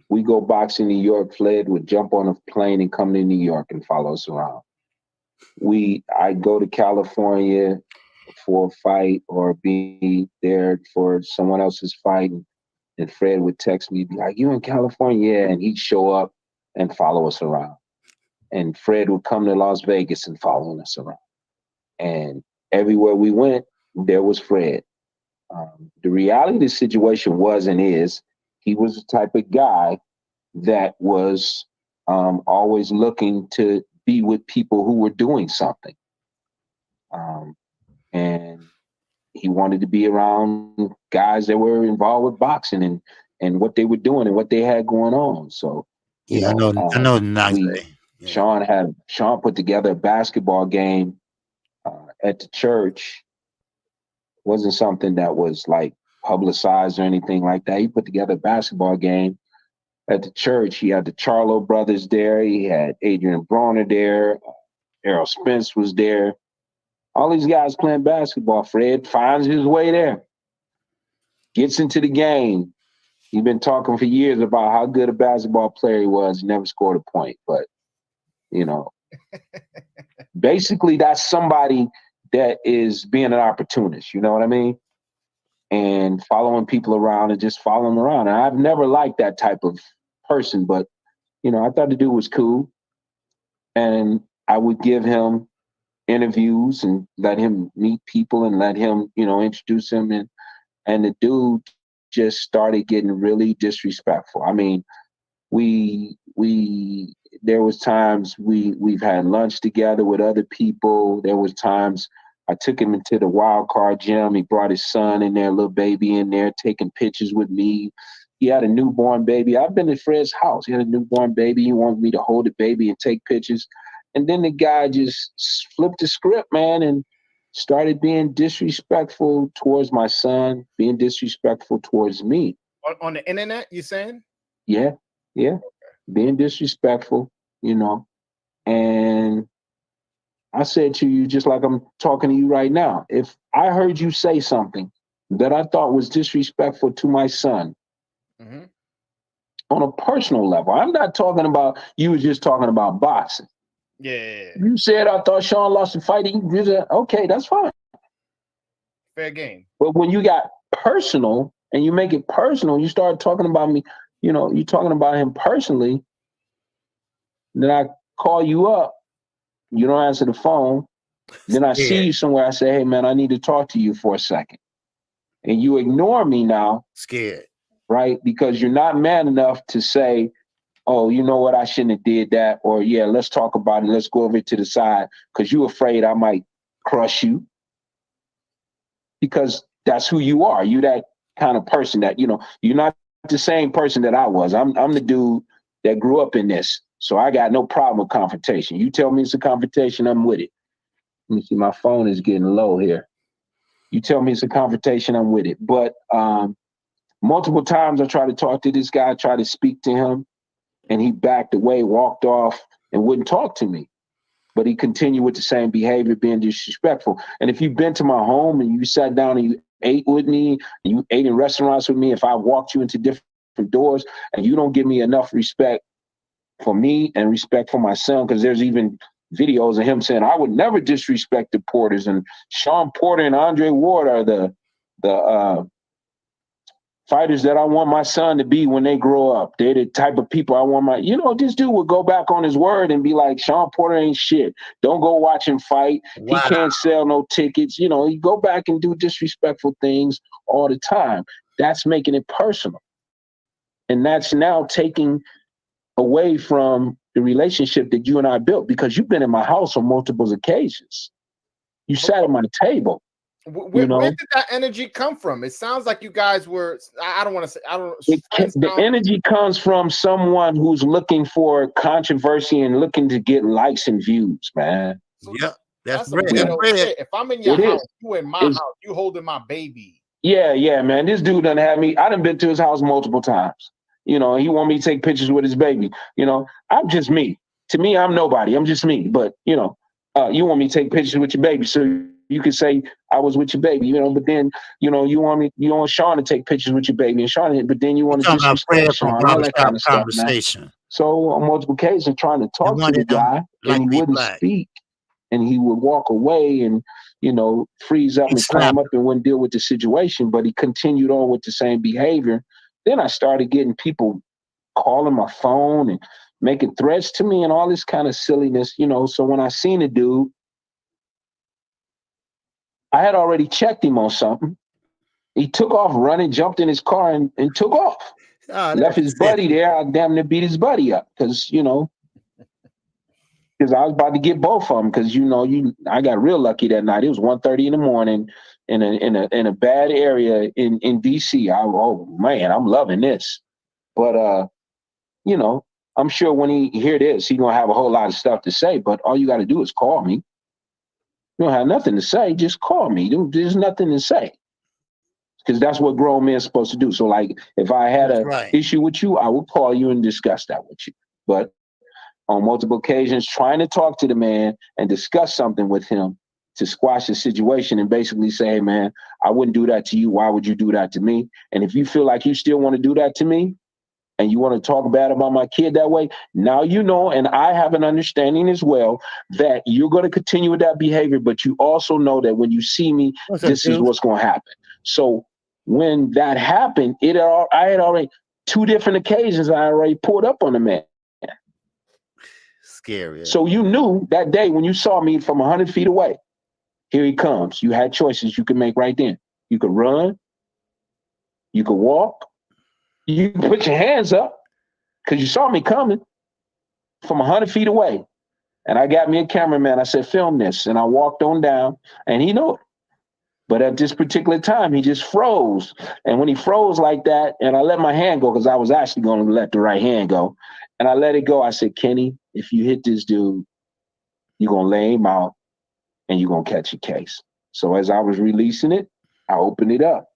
We go boxing in New York, Fred would jump on a plane and come to New York and follow us around. I'd go to California for a fight or be there for someone else's fight, and Fred would text me, be like, "You in California?" Yeah, and he'd show up and follow us around. And Fred would come to Las Vegas and follow us around. And everywhere we went, there was Fred. The reality of the situation was and is, he was the type of guy that was always looking to be with people who were doing something. And he wanted to be around guys that were involved with boxing and what they were doing and what they had going on. So, Yeah, I know Naze. Yeah. Sean put together a basketball game at the church. Wasn't something that was like publicized or anything like that. He put together a basketball game at the church. He had the Charlo brothers there. He had Adrian Bronner there. Errol Spence was there. All these guys playing basketball. Fred finds his way there. Gets into the game. He's been talking for years about how good a basketball player he was. He never scored a point. But, you know, basically that's somebody that is being an opportunist. You know what I mean? And following people around and just following them around. And I've never liked that type of person, but, you know, I thought the dude was cool. And I would give him interviews and let him meet people and let him, you know, introduce him. And the dude just started getting really disrespectful. I mean, there was times we've had lunch together with other people. There was times I took him into the wild card gym. He brought his son in there, little baby in there, taking pictures with me. He had a newborn baby. I've been at Fred's house. He had a newborn baby. He wanted me to hold the baby and take pictures. And then the guy just flipped the script, man, and started being disrespectful towards my son, being disrespectful towards me. On the internet, you saying? Yeah. Being disrespectful, you know. And I said to you, just like I'm talking to you right now, if I heard you say something that I thought was disrespectful to my son, on a personal level, I'm not talking about, you was just talking about boxing. Yeah. You said, I thought Sean lost the fight. Okay, that's fine. Fair game. But when you got personal and you make it personal, you start talking about me, you know, you're talking about him personally, then I call you up, you don't answer the phone, then I see you somewhere, I say, hey man, I need to talk to you for a second. And you ignore me now. Scared. Right? Because you're not man enough to say, oh, you know what, I shouldn't have did that. Or yeah, let's talk about it. Let's go over to the side because you're afraid I might crush you. Because that's who you are. You that kind of person that, you know, you're not the same person that I was. I'm the dude that grew up in this. So I got no problem with confrontation. You tell me it's a confrontation, I'm with it. Let me see, my phone is getting low here. You tell me it's a confrontation, I'm with it. But multiple times I tried to talk to this guy, tried to speak to him, and he backed away, walked off, and wouldn't talk to me. But he continued with the same behavior, being disrespectful. And if you've been to my home and you sat down and you ate with me, and you ate in restaurants with me, if I walked you into different doors and you don't give me enough respect for me and respect for my son, because there's even videos of him saying, I would never disrespect the Porters, and Sean Porter and Andre Ward are the fighters that I want my son to be when they grow up. They're the type of people I want my, you know, this dude would go back on his word and be like, Sean Porter ain't shit. Don't go watch him fight. Wow. He can't sell no tickets. You know, he go back and do disrespectful things all the time. That's making it personal. And that's now taking away from the relationship that you and I built, because you've been in my house on multiple occasions. You sat at my table. Where did that energy come from? It sounds like you guys were, I don't want to say, the energy comes from someone who's looking for controversy and looking to get likes and views, man. So yeah, that's real shit. If I'm in your house, you in my house, you holding my baby. Yeah, man. This dude done had me. I done been to his house multiple times. You know, he want me to take pictures with his baby. You know, I'm just me. To me, I'm nobody. I'm just me. But, you know, you want me to take pictures with your baby. So you could say I was with your baby, you know, but then, you know, you want Sean to take pictures with your baby and Sean, but then you want to disrespect Sean, all that kind of stuff, man. So on multiple occasions trying to talk to the guy and he wouldn't speak and he would walk away and, you know, freeze up and climb up and wouldn't deal with the situation, but he continued on with the same behavior. Then I started getting people calling my phone and making threats to me and all this kind of silliness, you know. So when I seen a dude, I had already checked him on something. He took off running, jumped in his car and took off. Left his buddy there. I damn near beat his buddy up because, you know, because I was about to get both of them because, you know, I got real lucky that night. It was 1:30 in the morning in a bad area in D.C. Oh, man, I'm loving this. But, you know, I'm sure when he hear this, he gonna have a whole lot of stuff to say. But all you got to do is call me. You don't have nothing to say, just call me. There's nothing to say. Because that's what grown men are supposed to do. So, like, if I had That's an right. issue with you, I would call you and discuss that with you. But on multiple occasions, trying to talk to the man and discuss something with him to squash the situation and basically say, hey, man, I wouldn't do that to you. Why would you do that to me? And if you feel like you still want to do that to me and you want to talk bad about my kid that way, now you know, and I have an understanding as well, that you're going to continue with that behavior, but you also know that when you see me, What's up, this is dude? what's going to happen. So when that happened, I had already, 2 different occasions, I already pulled up on the man. Scary. So you knew that day when you saw me from 100 feet away, here he comes. You had choices you could make right then. You could run, you could walk, you could put your hands up because you saw me coming from 100 feet away. And I got me a cameraman. I said, film this. And I walked on down, and he knew it. But at this particular time, he just froze. And when he froze like that, and I let my hand go, because I was actually going to let the right hand go, and I let it go, I said, Kenny, if you hit this dude, you're going to lay him out and you're going to catch a case. So as I was releasing it, I opened it up.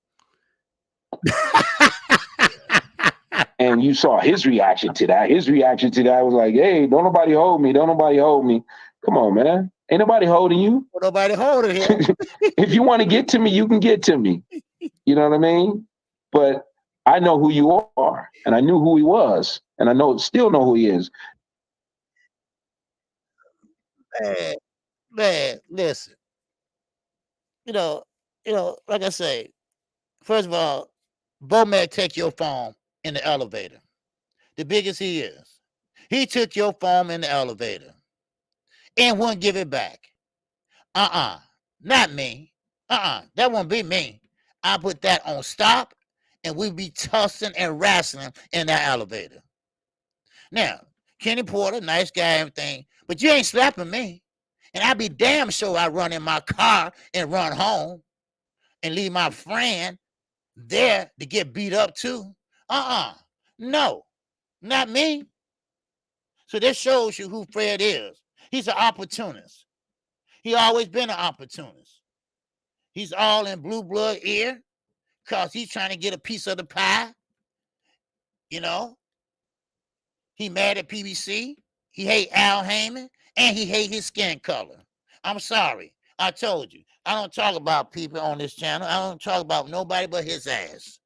And you saw his reaction to that. His reaction to that was like, hey, don't nobody hold me. Don't nobody hold me. Come on, man. Ain't nobody holding you. Nobody holding him. If you want to get to me, you can get to me. You know what I mean? But I know who you are, and I knew who he was, and I still know who he is. Man, listen. You know, like I say, first of all, Bomac take your phone in the elevator. The biggest he is. He took your phone in the elevator and won't give it back. Not me. That won't be me. I put that on stop and we be tussling and wrestling in that elevator. Now, Kenny Porter, nice guy, everything, but you ain't slapping me. And I be damn sure I run in my car and run home and leave my friend there to get beat up too. No, not me. So this shows you who Fred is. He's an opportunist. He always been an opportunist. He's all in blue blood ear because he's trying to get a piece of the pie. You know, he mad at PBC. He hate Al Heyman, and he hate his skin color. I'm sorry. I told you. I don't talk about people on this channel. I don't talk about nobody but his ass.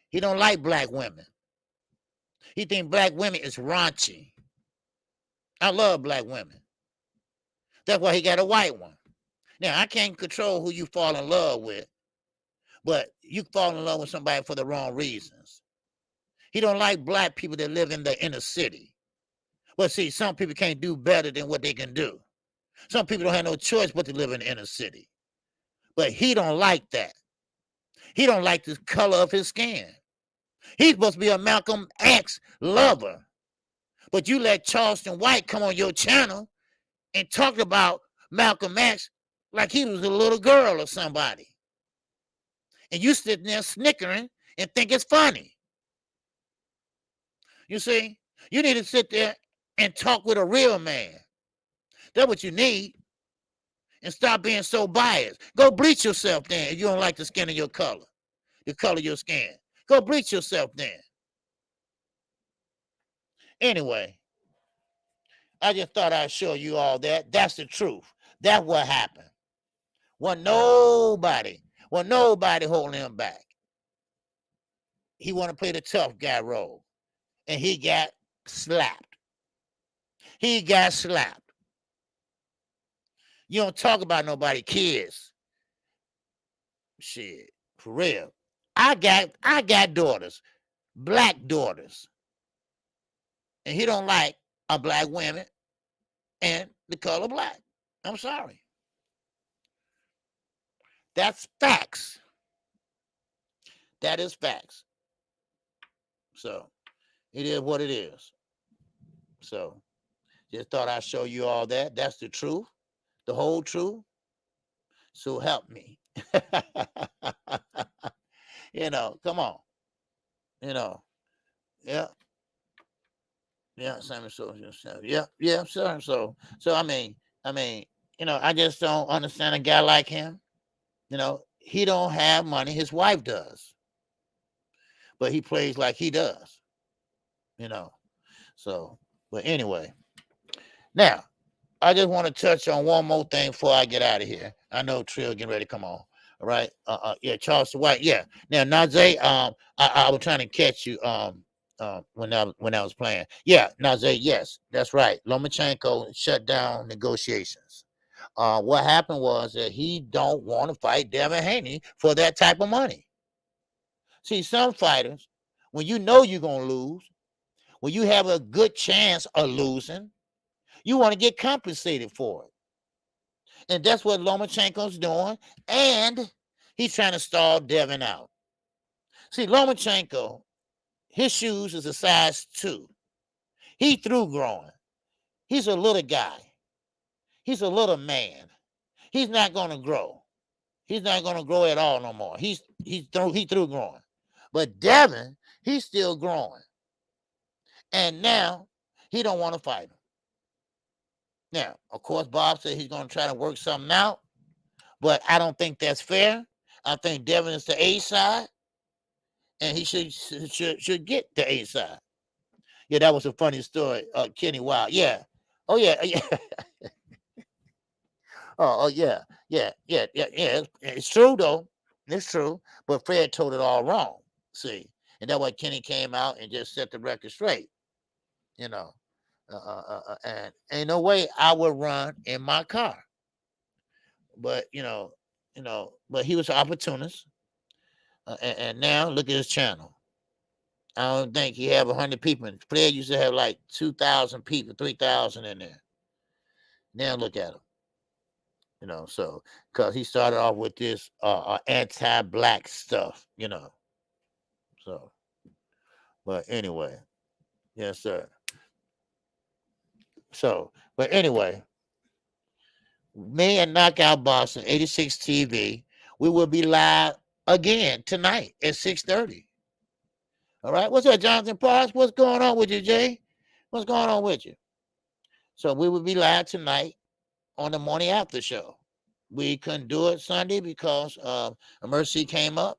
He don't like black women. He think black women is raunchy. I love black women. That's why he got a white one. Now, I can't control who you fall in love with, but you fall in love with somebody for the wrong reasons. He don't like black people that live in the inner city. But see, some people can't do better than what they can do. Some people don't have no choice but to live in the inner city. But he don't like that. He don't like the color of his skin. He's supposed to be a Malcolm X lover. But you let Charleston White come on your channel and talk about Malcolm X like he was a little girl or somebody. And you sitting there snickering and think it's funny. You see, you need to sit there and talk with a real man. That's what you need. And stop being so biased. Go bleach yourself then if you don't like the skin of your color, the color of your skin. Go bleach yourself then. Anyway, I just thought I'd show you all that. That's the truth. That's what happened. Wasn't nobody holding him back. He want to play the tough guy role. And he got slapped. He got slapped. You don't talk about nobody kids. Shit, for real. I got daughters, black daughters. And he don't like a black woman and the color black. I'm sorry. That's facts. That is facts. So it is what it is. So just thought I'd show you all that. That's the truth, the whole truth. So help me. Come on. Yeah. Yeah, Sammy Sosa. Yeah, sir. So I mean, I just don't understand a guy like him. He don't have money. His wife does, but he plays like he does. So, but anyway, now I just want to touch on one more thing before I get out of here. I know Trill getting ready to come on. All right. Yeah, Charleston White. Yeah. Now, Najee, I was trying to catch you when I was playing. Yeah, Najee, yes, that's right. Lomachenko shut down negotiations. What happened was that he don't want to fight Devin Haney for that type of money. See, some fighters, when you know you're gonna lose, when you have a good chance of losing, you want to get compensated for it. And that's what Lomachenko's doing. And he's trying to stall Devin out. See, Lomachenko, his shoes is a size 2. He through growing. He's a little guy. He's a little man. He's not going to grow. He's not going to grow at all no more. He through growing. But Devin, he's still growing. And now he don't want to fight him. Now, of course, Bob said he's going to try to work something out, but I don't think that's fair. I think Devin is the A side, and he should get the A side. Yeah, that was a funny story. Kenny Wild. Yeah. Oh, yeah. Yeah. Yeah. It's true, though. It's true. But Fred told it all wrong. See? And that's why Kenny came out and just set the record straight. And ain't no way I would run in my car. But but he was an opportunist. And now look at his channel. I don't think he have 100 people. Fred used to have like 2,000 people, 3,000 in there. Now look at him. So because he started off with this anti-black stuff, So, but anyway, yes, sir. So, but anyway, me and Knockout Boxing 86 TV, we will be live again tonight at 6:30. All right. What's up, Jonathan Parks? What's going on with you, Jay? What's going on with you? So we will be live tonight on the morning after show. We couldn't do it Sunday because emergency came up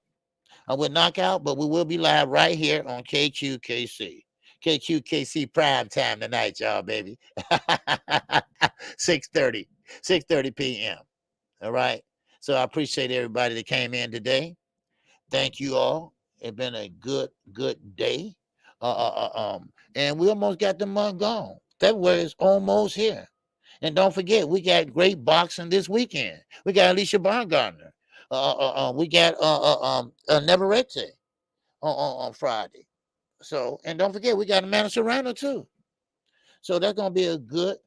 with Knockout, but we will be live right here on KQKC. KQKC prime time tonight, y'all, baby. 6:30 p.m. All right. So I appreciate everybody that came in today. Thank you all. It's been a good day. And we almost got the month gone. February is almost here. And don't forget, we got great boxing this weekend. We got Alicia Baumgartner. We got Neverete on Friday. So, and don't forget, we got Amanda Serrano too. So that's gonna be a good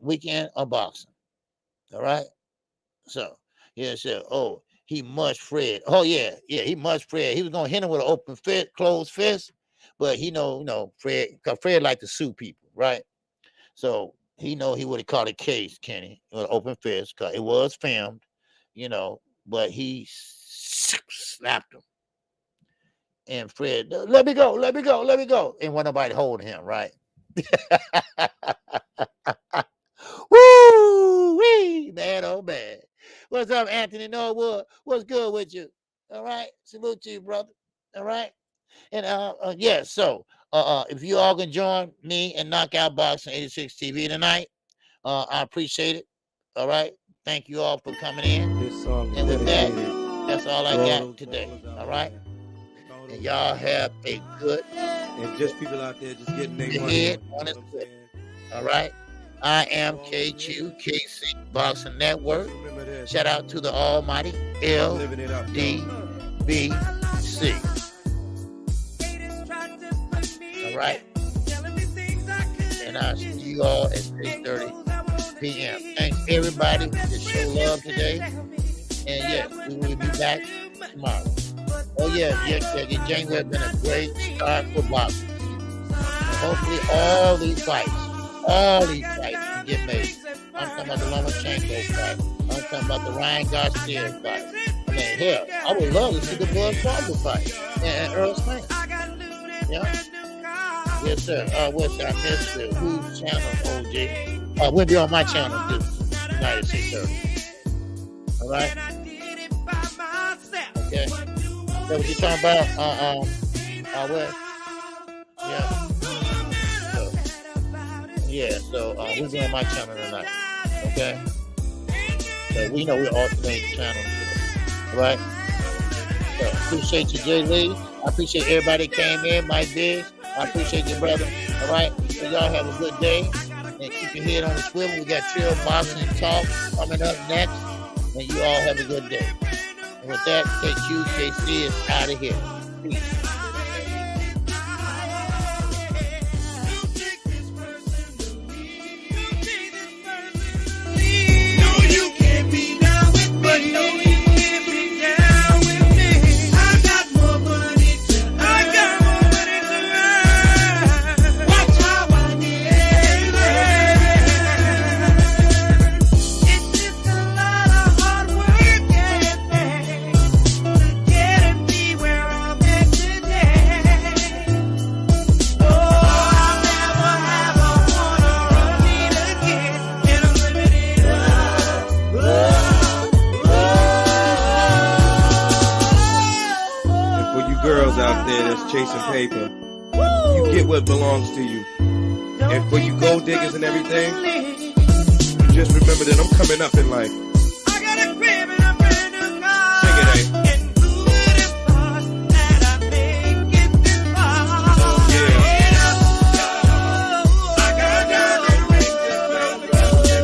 weekend of boxing. All right. So he must Fred. Oh yeah, he must Fred. He was gonna hit him with an open fist, closed fist, but he know Fred, because Fred like to sue people, right? So he would have caught a case, Kenny, with an open fist, because it was filmed, but he slapped him. And Fred, let me go. And when nobody holding him, right? Woo-wee, man, oh man. What's up, Anthony Norwood? What's good with you? All right. Salute to you, brother. All right. And so if you all can join me and Knockout Boxing 86 TV tonight, I appreciate it. All right. Thank you all for coming in. And with that, that's all I got today. All right. And y'all have a good and just people out there just getting their money. All right. I am KQKC Boxing Network. Shout out to the almighty LDBC. All right. And I'll see you all at 6:30 p.m. Thanks everybody to show love today. And yes, we will be back tomorrow. Oh yeah, January has been a great start for boxing. Hopefully all these fights can get made. I'm talking about the Lomachenko fight. I'm talking about the Ryan Garcia fight. I mean, hell, I would love to see the Floyd Schofield fight and Earl Spence. Yeah. Yes, sir. What's I missed it? Whose channel, OJ? We'll be on my channel tonight at 6:30. All right. Okay. That's what you talking about? What? Yeah. So we'll be on my channel tonight. Okay. So we know we're alternating channels. All right. So appreciate you, Jay Lee. I appreciate everybody that came in, my biz. I appreciate you, brother. All right. So y'all have a good day. And keep your head on the swivel. We got Trill Boxing Talk coming up next. And you all have a good day. And with that, KQKC is out of here. Peace. Out there that's chasing paper, you get what belongs to you. And for you gold diggers and everything, just remember that I'm coming up in life.